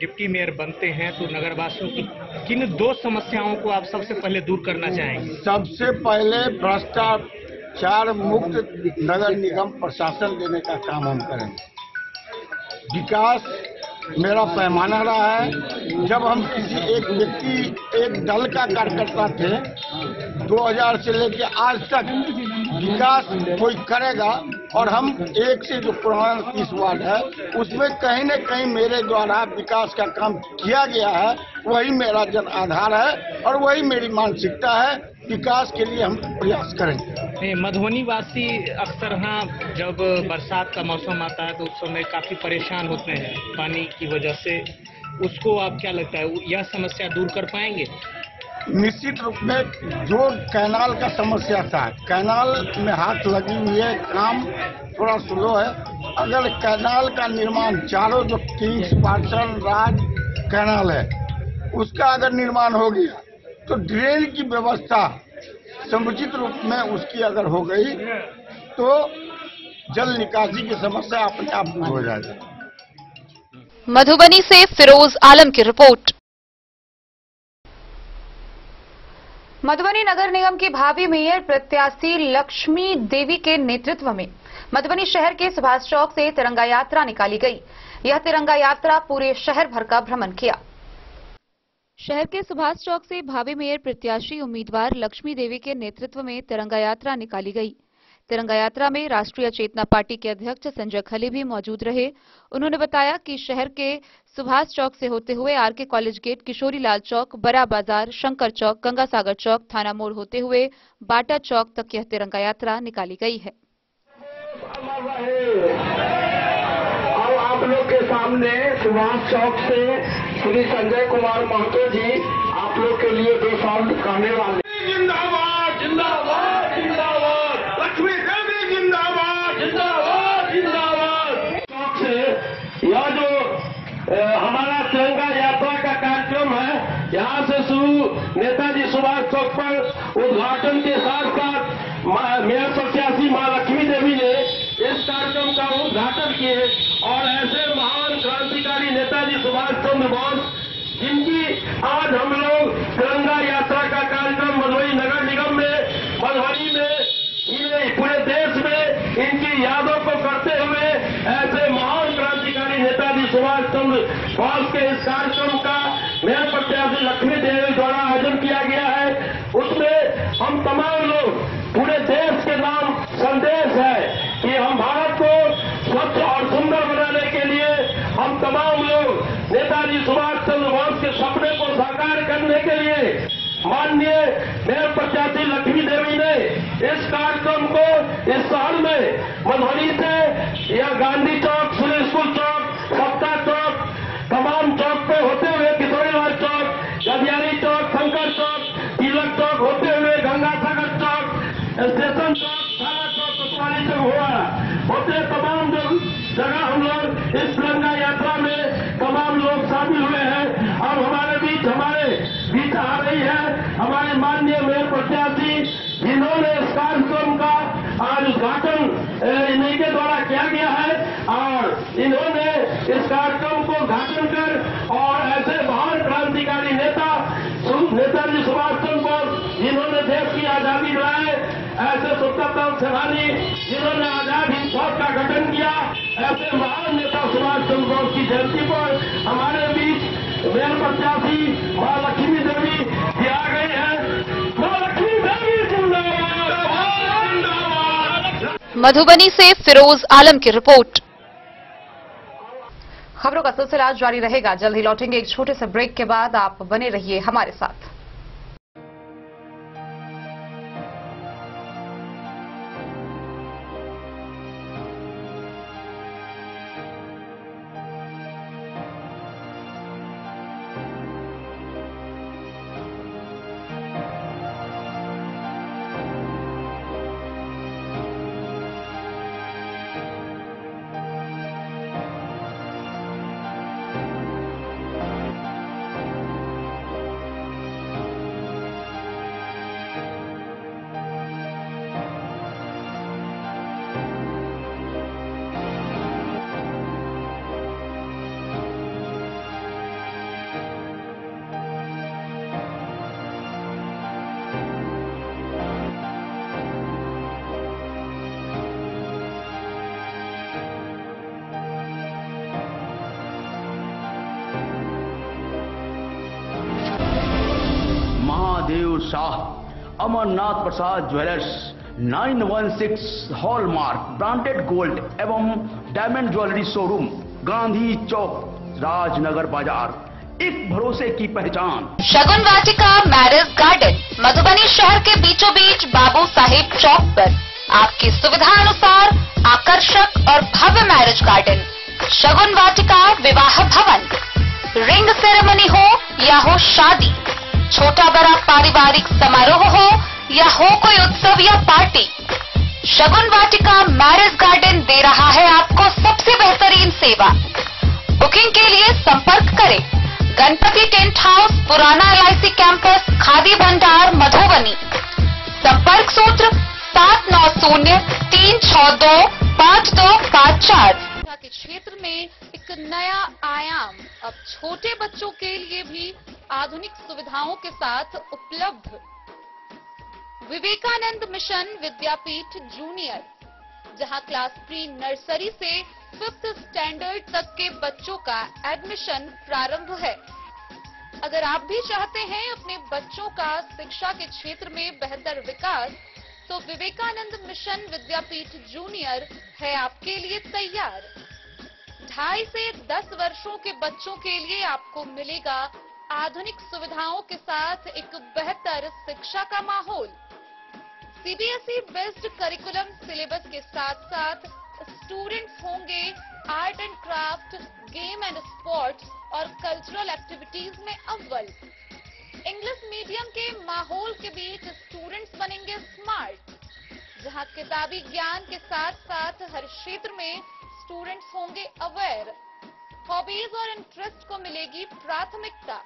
डिप्टी मेयर बनते हैं तो नगरवासियों की किन 2 समस्याओं को आप सबसे पहले दूर करना चाहेंगे? सबसे पहले भ्रष्टाचार मुक्त नगर निगम प्रशासन देने का काम हम करेंगे। विकास मेरा पैमाना रहा है। जब हम किसी एक व्यक्ति एक दल का कार्यकर्ता थे, 2000 से लेकर आज तक विकास कोई करेगा, और हम एक से जो पुराना 30 वार्ड है उसमें कहीं न कहीं मेरे द्वारा विकास का काम किया गया है। वही मेरा जन आधार है और वही मेरी मानसिकता है। विकास के लिए हम प्रयास करेंगे। मधुबनी वासी अक्सर यहाँ जब बरसात का मौसम आता है तो उस समय काफी परेशान होते हैं पानी की वजह से। उसको आप क्या लगता है, यह समस्या दूर कर पाएंगे? निश्चित रूप में जो कैनाल का समस्या था, कैनाल में हाथ लगी हुई है, काम थोड़ा स्लो है। अगर कैनाल का निर्माण चारों जो किंग्स, पार्सल, राज कैनाल है, उसका अगर निर्माण हो गया तो ड्रेन की व्यवस्था समुचित रूप में उसकी अगर हो गई तो जल निकासी की समस्या अपने आप दूर हो जाएगी। मधुबनी से फिरोज आलम की रिपोर्ट। मधुबनी नगर निगम की भावी मेयर प्रत्याशी लक्ष्मी देवी के नेतृत्व में मधुबनी शहर के सुभाष चौक से तिरंगा यात्रा निकाली गई। यह तिरंगा यात्रा पूरे शहर भर का भ्रमण किया। शहर के सुभाष चौक से भावी मेयर प्रत्याशी उम्मीदवार लक्ष्मी देवी के नेतृत्व में तिरंगा यात्रा निकाली गई। तिरंगा यात्रा में राष्ट्रीय चेतना पार्टी के अध्यक्ष संजय खले भी मौजूद रहे। उन्होंने बताया कि शहर के सुभाष चौक से होते हुए R K college gate, Kishori Lal Chowk, बड़ा बाजार, शंकर चौक, गंगा सागर चौक, थाना मोड़ होते हुए बाटा चौक तक यह तिरंगा यात्रा निकाली गई है। आप लोग के सामने सुभाष चौक से श्री संजय कुमार महतो जी आप लोग के लिए 2 शब्द कहने वाले। जिंदाबाद जिंदाबाद जिंदाबाद, लक्ष्मी देवी जिंदाबाद जिंदाबाद जिंदाबाद। चौक से यह जो हमारा तिरंगा यात्रा का कार्यक्रम है, यहाँ से शुरू नेताजी सुभाष चौक पर उद्घाटन के साथ साथ मेयर प्रत्याशी मां लक्ष्मी देवी ने इस कार्यक्रम का उद्घाटन किए। और ऐसे महान क्रांतिकारी नेताजी सुभाष चंद्र बोस, जिनकी आज हम लोग तिरंगा यात्रा का कार्यक्रम मधुबनी नगर निगम में, मधुबनी में ही नहीं पूरे देश में इनकी यादों को करते हुए ऐसे महान क्रांतिकारी नेताजी सुभाष चंद्र बोस के इस कार्यक्रम का मेयर प्रत्याशी लक्ष्मी देवी द्वारा आयोजन किया गया है। उसमें हम तमाम लोग पूरे देश के नाम संदेश है कि हम भारत को स्वच्छ और सुंदर बनाने के लिए हम तमाम लोग नेताजी सुभाष चंद्र बोस के सपने को साकार करने के लिए माननीय मेयर प्रत्याशी लक्ष्मी देवी ने इस कार्यक्रम को इस शहर में मधुबनी से या गांधी चौक, सुनील स्कूल चौक, सप्ताह चौक, तमाम चौक पे होते हुए किशोरीलाल चौक, गदियारी चौक, शंकर चौक, तिलक चौक होते हुए गंगा सागर चौक, स्टेशन चौक, थाना चौक, कोतवाली चौक हुआ। उद्घाटन कर और ऐसे महान क्रांतिकारी नेताजी सुभाष चंद्र बोस जिन्होंने देश की आजादी दिलाई, ऐसे स्वतंत्रता सेनानी जिन्होंने आजाद हिंद फौज का गठन किया, ऐसे महान नेता सुभाष चंद्र बोस की जयंती पर हमारे बीच मेयर प्रत्याशी मां लक्ष्मी देवी जी आ गए हैं। मां लक्ष्मी देवी जिंदाबाद। मधुबनी से फिरोज आलम की रिपोर्ट। खबरों का सिलसिला जारी रहेगा। जल्द ही लौटेंगे एक छोटे से ब्रेक के बाद। आप बने रहिए हमारे साथ। महादेव शाह, अमरनाथ प्रसाद ज्वेलर्स, 916 हॉलमार्क ब्रांडेड गोल्ड एवं डायमंड ज्वेलरी शोरूम, गांधी चौक, राजनगर बाजार, एक भरोसे की पहचान। शगुन वाटिका मैरिज गार्डन, मधुबनी शहर के बीचों बीच बाबू साहेब चौक पर आपकी सुविधा अनुसार आकर्षक और भव्य मैरिज गार्डन। शगुन वाटिका विवाह भवन, रिंग सेरेमनी हो या हो शादी, छोटा बड़ा पारिवारिक समारोह हो या हो कोई उत्सव या पार्टी, शगुन वाटिका मैरिज गार्डन दे रहा है आपको सबसे बेहतरीन सेवा। बुकिंग के लिए संपर्क करें गणपति टेंट हाउस, पुराना LIC कैंपस, खादी भंडार, मधुबनी। संपर्क सूत्र 7903625254। के क्षेत्र में एक नया आयाम अब छोटे बच्चों के लिए भी आधुनिक सुविधाओं के साथ उपलब्ध। विवेकानंद मिशन विद्यापीठ जूनियर, जहां क्लास प्री नर्सरी से 5th स्टैंडर्ड तक के बच्चों का एडमिशन प्रारंभ है। अगर आप भी चाहते हैं अपने बच्चों का शिक्षा के क्षेत्र में बेहतर विकास, तो विवेकानंद मिशन विद्यापीठ जूनियर है आपके लिए तैयार। 2.5 से 10 वर्षों के बच्चों के लिए आपको मिलेगा आधुनिक सुविधाओं के साथ एक बेहतर शिक्षा का माहौल। CBSE बेस्ड करिकुलम सिलेबस के साथ साथ स्टूडेंट्स होंगे art and craft, game and sports और कल्चरल एक्टिविटीज में अव्वल। इंग्लिश मीडियम के माहौल के बीच स्टूडेंट्स बनेंगे स्मार्ट, जहां किताबी ज्ञान के साथ साथ हर क्षेत्र में स्टूडेंट्स होंगे अवेयर। हॉबीज और इंटरेस्ट को मिलेगी प्राथमिकता।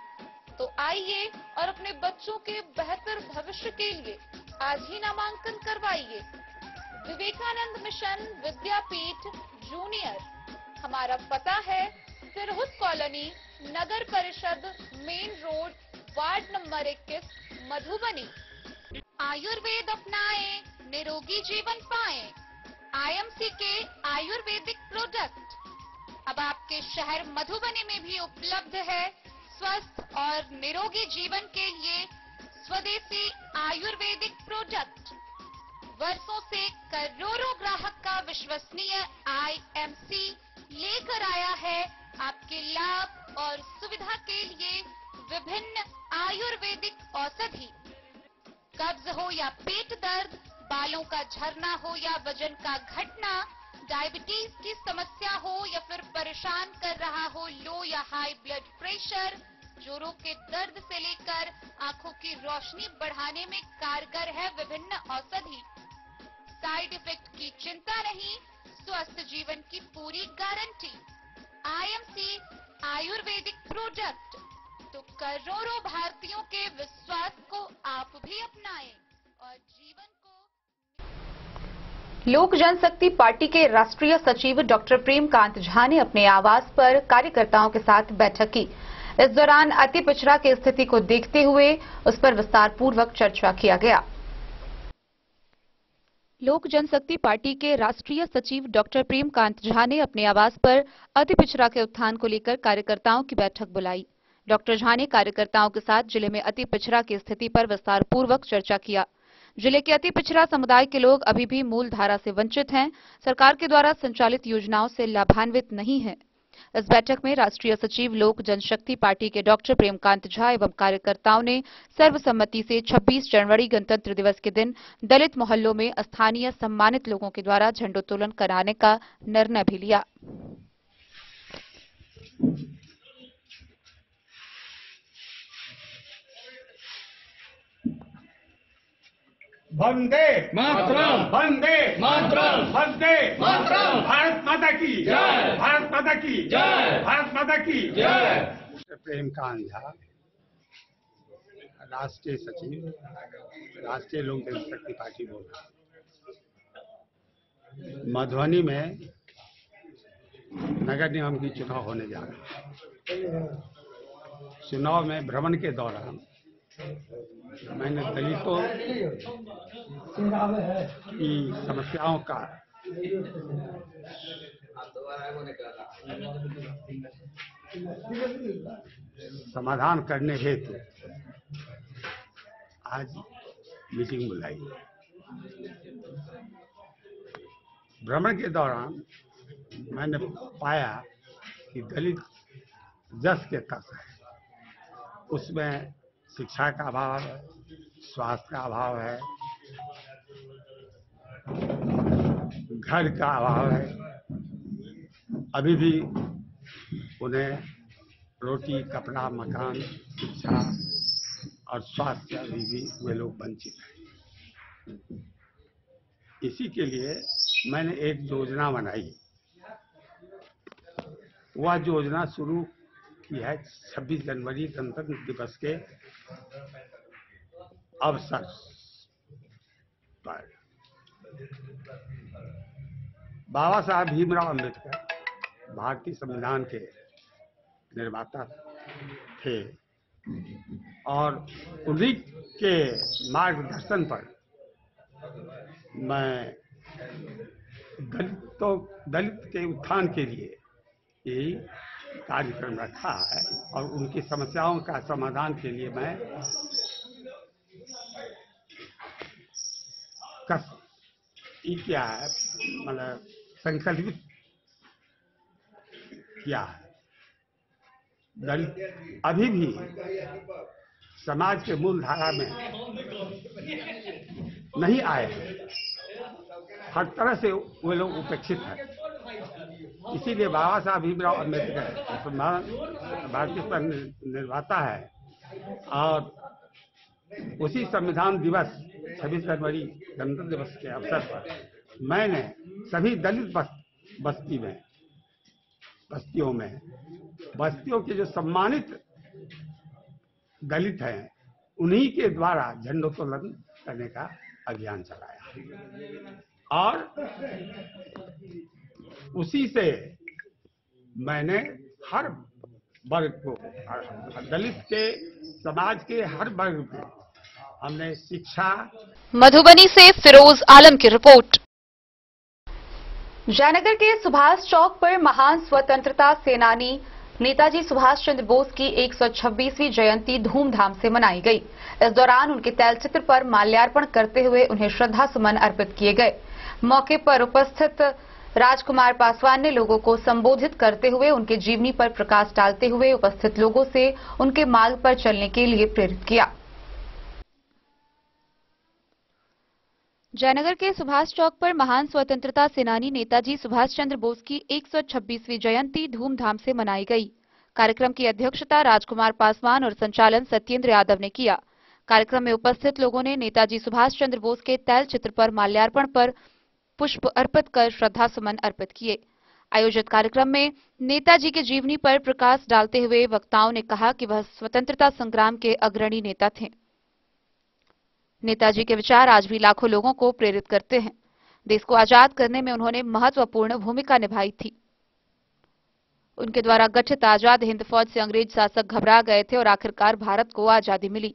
तो आइए और अपने बच्चों के बेहतर भविष्य के लिए आज ही नामांकन करवाइए। विवेकानंद मिशन विद्यापीठ जूनियर। हमारा पता है सिरहुत कॉलोनी, नगर परिषद, main road, ward number 21, Madhubani. Ayurveda अपनाएं, निरोगी जीवन पाएं। IMC के आयुर्वेदिक प्रोडक्ट अब आपके शहर मधुबनी में भी उपलब्ध है। स्वस्थ और निरोगी जीवन के लिए स्वदेशी आयुर्वेदिक प्रोडक्ट वर्षों से करोड़ों ग्राहक का विश्वसनीय IMC लेकर आया है आपके लाभ और सुविधा के लिए विभिन्न आयुर्वेदिक औषधि। कब्ज हो या पेट दर्द, बालों का झरना हो या वजन का घटना, डायबिटीज की समस्या हो या फिर परेशान कर रहा हो लो या हाई ब्लड प्रेशर, जोड़ों के दर्द से लेकर आंखों की रोशनी बढ़ाने में कारगर है विभिन्न औषधि। साइड इफेक्ट की चिंता नहीं, स्वस्थ जीवन की पूरी गारंटी। IMC आयुर्वेदिक प्रोडक्ट, तो करोड़ों भारतीयों के विश्वास को आप भी अपनाएं और जीवन को। लोक जनशक्ति पार्टी के राष्ट्रीय सचिव डॉक्टर प्रेमकांत झा ने अपने आवास पर कार्यकर्ताओं के साथ बैठक की। इस दौरान अति पिछड़ा की स्थिति को देखते हुए उस पर विस्तार पूर्वक चर्चा किया गया। लोक जनशक्ति पार्टी के राष्ट्रीय सचिव डॉक्टर प्रेमकांत झा ने अपने आवास पर अति पिछड़ा के उत्थान को लेकर कार्यकर्ताओं की बैठक बुलाई। डॉक्टर झा ने कार्यकर्ताओं के साथ जिले में अति पिछड़ा की स्थिति पर विस्तार पूर्वक चर्चा किया। जिले के अति पिछड़ा समुदाय के लोग अभी भी मूल धारा से वंचित हैं, सरकार के द्वारा संचालित योजनाओं से लाभान्वित नहीं हैं। इस बैठक में राष्ट्रीय सचिव लोक जनशक्ति पार्टी के डॉक्टर प्रेमकांत झा एवं कार्यकर्ताओं ने सर्वसम्मति से 26 जनवरी गणतंत्र दिवस के दिन दलित मोहल्लों में स्थानीय सम्मानित लोगों के द्वारा झंडोत्तोलन कराने का निर्णय भी लिया। वंदे मातरम, वंदे मातरम, वंदे मातरम। भारत माता की जय, भारत माता की जय, भारत माता की जय। प्रेमकांत झा, राष्ट्रीय सचिव, राष्ट्रीय लोक जनशक्ति पार्टी बोल रहा। मधुबनी में नगर निगम की चुनाव होने जा रहा है। चुनाव में भ्रमण के दौरान मैंने दलितों की समस्याओं का समाधान करने हेतु आज मीटिंग बुलाई। भ्रमण के दौरान मैंने पाया कि दलित जस के तक है, उसमें शिक्षा का अभाव है, स्वास्थ्य का अभाव है, घर का अभाव है। अभी भी उन्हें रोटी, कपड़ा, मकान, शिक्षा और स्वास्थ्य अभी भी वे लोग वंचित हैं। इसी के लिए मैंने एक योजना बनाई। वह योजना शुरू की है 26 जनवरी गणतंत्र दिवस के अवसर पर। बाबा साहब भीमराव अम्बेडकर भारतीय संविधान के निर्माता थे और उन्हीं के मार्गदर्शन पर मैं दलित के उत्थान के लिए यही कार्यक्रम रखा है और उनकी समस्याओं का समाधान के लिए मैं क्या है मतलब संकल्पित किया है। दलित अभी भी समाज के मूल धारा में नहीं आए हैं, हर तरह से वे लोग उपेक्षित हैं। इसीलिए बाबा साहब भीमराव अम्बेडकर भारतीय निर्माता है और उसी संविधान दिवस 26 जनवरी गणतंत्र दिवस के अवसर पर मैंने सभी दलित बस्तियों के जो सम्मानित दलित हैं उन्हीं के द्वारा झंडोत्तोलन करने का अभियान चलाया और उसी से मैंने हर वर्ग को, दलित के समाज के हर वर्ग को हमने शिक्षा। मधुबनी से फिरोज आलम की रिपोर्ट। जयनगर के सुभाष चौक पर महान स्वतंत्रता सेनानी नेताजी सुभाष चंद्र बोस की 126वीं जयंती धूमधाम से मनाई गई। इस दौरान उनके तैलचित्र पर माल्यार्पण करते हुए उन्हें श्रद्धा सुमन अर्पित किए गए। मौके पर उपस्थित राजकुमार पासवान ने लोगों को संबोधित करते हुए उनके जीवनी पर प्रकाश डालते हुए उपस्थित लोगों से उनके मार्ग पर चलने के लिए प्रेरित किया। जयनगर के सुभाष चौक पर महान स्वतंत्रता सेनानी नेताजी सुभाष चंद्र बोस की 126वीं जयंती धूमधाम से मनाई गई। कार्यक्रम की अध्यक्षता राजकुमार पासवान और संचालन सत्येंद्र यादव ने किया। कार्यक्रम में उपस्थित लोगों ने नेताजी सुभाष चंद्र बोस के तैल चित्र पर माल्यार्पण पर पुष्प अर्पित कर श्रद्धा सुमन अर्पित किए। आयोजित कार्यक्रम में नेताजी के जीवनी पर प्रकाश डालते हुए वक्ताओं ने कहा कि वह स्वतंत्रता संग्राम के अग्रणी नेता थे। नेताजी के विचार आज भी लाखों लोगों को प्रेरित करते हैं। देश को आजाद करने में उन्होंने महत्वपूर्ण भूमिका निभाई थी। उनके द्वारा गठित आजाद हिंद फौज से अंग्रेज शासक घबरा गए थे और आखिरकार भारत को आजादी मिली।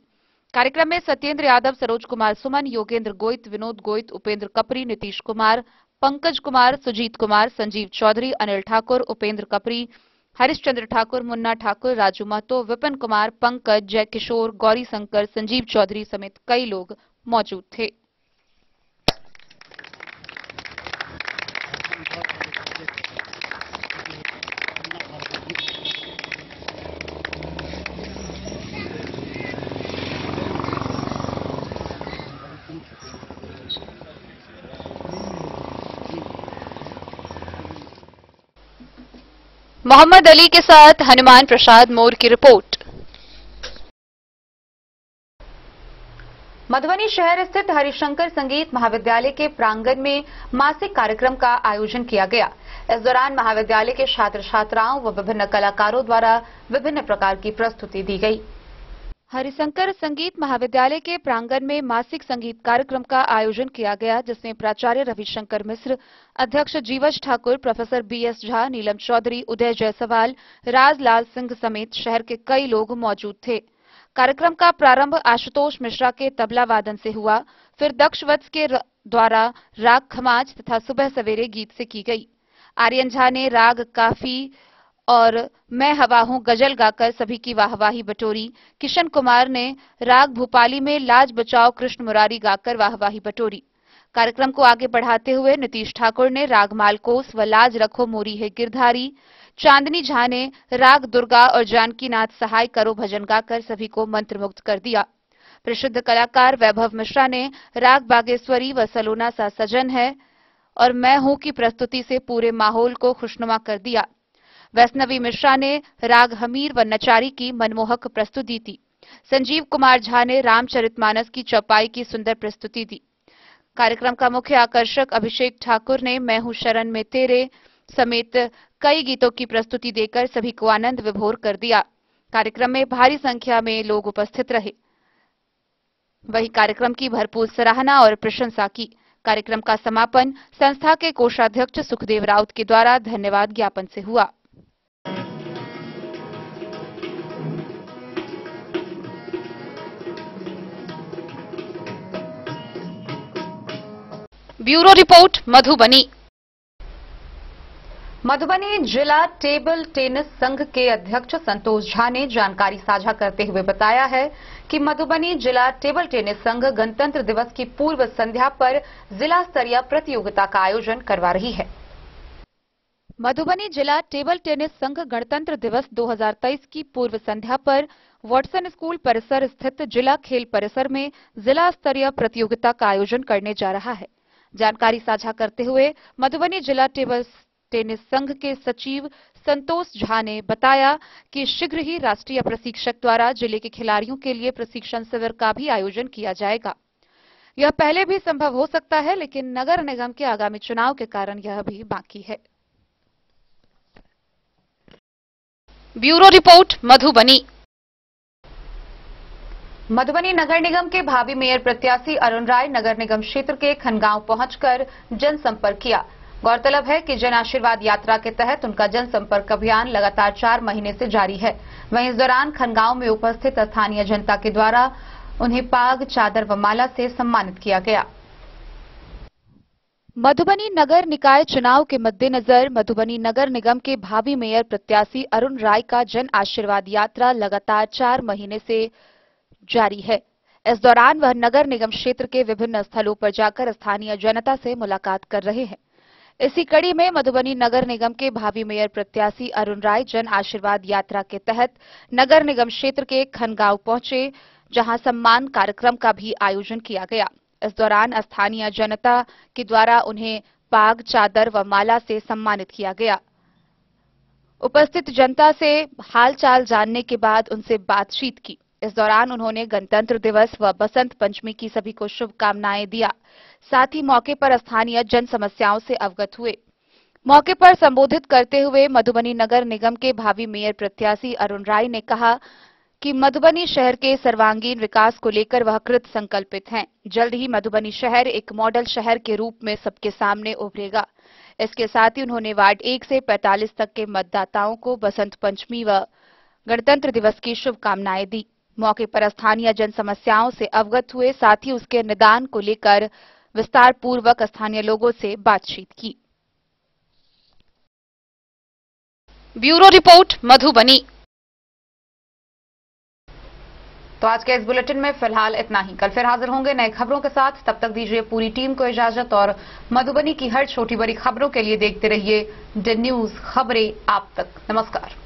कार्यक्रम में सत्येंद्र यादव, सरोज कुमार सुमन, योगेंद्र गोइत, विनोद गोइत, उपेंद्र कपरी, नीतीश कुमार, पंकज कुमार, सुजीत कुमार, संजीव चौधरी, अनिल ठाकुर, उपेंद्र कपरी, हरिश्चंद्र ठाकुर, मुन्ना ठाकुर, राजू महतो, विपिन कुमार, पंकज, जय किशोर, गौरी शंकर, संजीव चौधरी समेत कई लोग मौजूद थे। मोहम्मद अली के साथ हनुमान प्रसाद मोर की रिपोर्ट। मधुबनी शहर स्थित हरिशंकर संगीत महाविद्यालय के प्रांगण में मासिक कार्यक्रम का आयोजन किया गया। इस दौरान महाविद्यालय के छात्र छात्राओं व विभिन्न कलाकारों द्वारा विभिन्न प्रकार की प्रस्तुति दी गई। हरिशंकर संगीत महाविद्यालय के प्रांगण में मासिक संगीत कार्यक्रम का आयोजन किया गया, जिसमें प्राचार्य रविशंकर मिश्र, अध्यक्ष जीवज ठाकुर, प्रोफेसर बीएस झा, नीलम चौधरी, उदय जायसवाल, राजलाल सिंह समेत शहर के कई लोग मौजूद थे। कार्यक्रम का प्रारंभ आशुतोष मिश्रा के तबला वादन से हुआ, फिर दक्ष वत्स के द्वारा राग खमाज तथा सुबह सवेरे गीत से की गई। आर्यन झा ने राग काफी और मैं हवा हूं गजल गाकर सभी की वाहवाही बटोरी। किशन कुमार ने राग भूपाली में लाज बचाओ कृष्ण मुरारी गाकर वाहवाही बटोरी। कार्यक्रम को आगे बढ़ाते हुए नीतीश ठाकुर ने राग मालकोस व लाज रखो मोरी है गिरधारी। चांदनी झा ने राग दुर्गा और जानकीनाथ सहाय करो भजन गाकर सभी को मंत्रमुग्ध कर दिया। प्रसिद्ध कलाकार वैभव मिश्रा ने राग बागेश्वरी व सलोना सा सजन है और मैं हूं की प्रस्तुति से पूरे माहौल को खुशनुमा कर दिया। वैष्णवी मिश्रा ने राग हमीर व नचारी की मनमोहक प्रस्तुति दी। संजीव कुमार झा ने रामचरितमानस की चौपाई की सुंदर प्रस्तुति दी। कार्यक्रम का मुख्य आकर्षक अभिषेक ठाकुर ने मैं हूं शरण में तेरे समेत कई गीतों की प्रस्तुति देकर सभी को आनंद विभोर कर दिया। कार्यक्रम में भारी संख्या में लोग उपस्थित रहे। वहीं कार्यक्रम की भरपूर सराहना और प्रशंसा की। कार्यक्रम का समापन संस्था के कोषाध्यक्ष सुखदेव राउत के द्वारा धन्यवाद ज्ञापन से हुआ। Bureau report Madhubani. मधुबनी जिला टेबल टेनिस संघ के अध्यक्ष संतोष झा ने जानकारी साझा करते हुए बताया है कि मधुबनी जिला टेबल टेनिस संघ गणतंत्र दिवस की पूर्व संध्या पर जिला स्तरीय प्रतियोगिता का आयोजन करवा रही है। मधुबनी जिला टेबल टेनिस संघ गणतंत्र दिवस 2023 की पूर्व संध्या पर वाटसन स्कूल परिसर स्थित जिला खेल परिसर में जिला स्तरीय प्रतियोगिता का आयोजन करने जा रहा है। जानकारी साझा करते हुए मधुबनी जिला टेबल टेनिस संघ के सचिव संतोष झा ने बताया कि शीघ्र ही राष्ट्रीय प्रशिक्षक द्वारा जिले के खिलाड़ियों के लिए प्रशिक्षण शिविर का भी आयोजन किया जाएगा। यह पहले भी संभव हो सकता है, लेकिन नगर निगम के आगामी चुनाव के कारण यह भी बाकी है। Bureau report Madhubani. मधुबनी नगर निगम के भावी मेयर प्रत्याशी अरुण राय नगर निगम क्षेत्र के खनगांव पहुंचकर जनसंपर्क किया। गौरतलब है कि जन आशीर्वाद यात्रा के तहत उनका जनसंपर्क अभियान लगातार 4 महीने से जारी है। वहीं इस दौरान खनगांव में उपस्थित स्थानीय जनता के द्वारा उन्हें पाग, चादर व माला से सम्मानित किया गया। मधुबनी नगर निकाय चुनाव के मद्देनजर मधुबनी नगर निगम के भावी मेयर प्रत्याशी अरुण राय का जन आशीर्वाद यात्रा लगातार 4 महीने से जारी है। इस दौरान वह नगर निगम क्षेत्र के विभिन्न स्थलों पर जाकर स्थानीय जनता से मुलाकात कर रहे हैं। इसी कड़ी में मधुबनी नगर निगम के भावी मेयर प्रत्याशी अरुण राय जन आशीर्वाद यात्रा के तहत नगर निगम क्षेत्र के खनगांव पहुंचे, जहां सम्मान कार्यक्रम का भी आयोजन किया गया। इस दौरान स्थानीय जनता के द्वारा उन्हें पाग, चादर व माला से सम्मानित किया गया। उपस्थित जनता से हालचाल जानने के बाद उनसे बातचीत की। इस दौरान उन्होंने गणतंत्र दिवस व बसंत पंचमी की सभी को शुभकामनाएं दिया। साथ ही मौके पर स्थानीय जन समस्याओं से अवगत हुए। मौके पर संबोधित करते हुए मधुबनी नगर निगम के भावी मेयर प्रत्याशी अरुण राय ने कहा कि मधुबनी शहर के सर्वांगीण विकास को लेकर वह कृत संकल्पित हैं। जल्द ही मधुबनी शहर एक मॉडल शहर के रूप में सबके सामने उभरेगा। इसके साथ ही उन्होंने वार्ड 1 से 45 तक के मतदाताओं को बसंत पंचमी व गणतंत्र दिवस की शुभकामनाएं दी। मौके पर स्थानीय जन समस्याओं से अवगत हुए, साथ ही उसके निदान को लेकर विस्तार पूर्वक स्थानीय लोगों से बातचीत की। Bureau report Madhubani. तो आज के इस बुलेटिन में फिलहाल इतना ही। कल फिर हाजिर होंगे नए खबरों के साथ। तब तक दीजिए पूरी टीम को इजाजत और मधुबनी की हर छोटी बड़ी खबरों के लिए देखते रहिए डी न्यूज, खबरें आप तक। नमस्कार।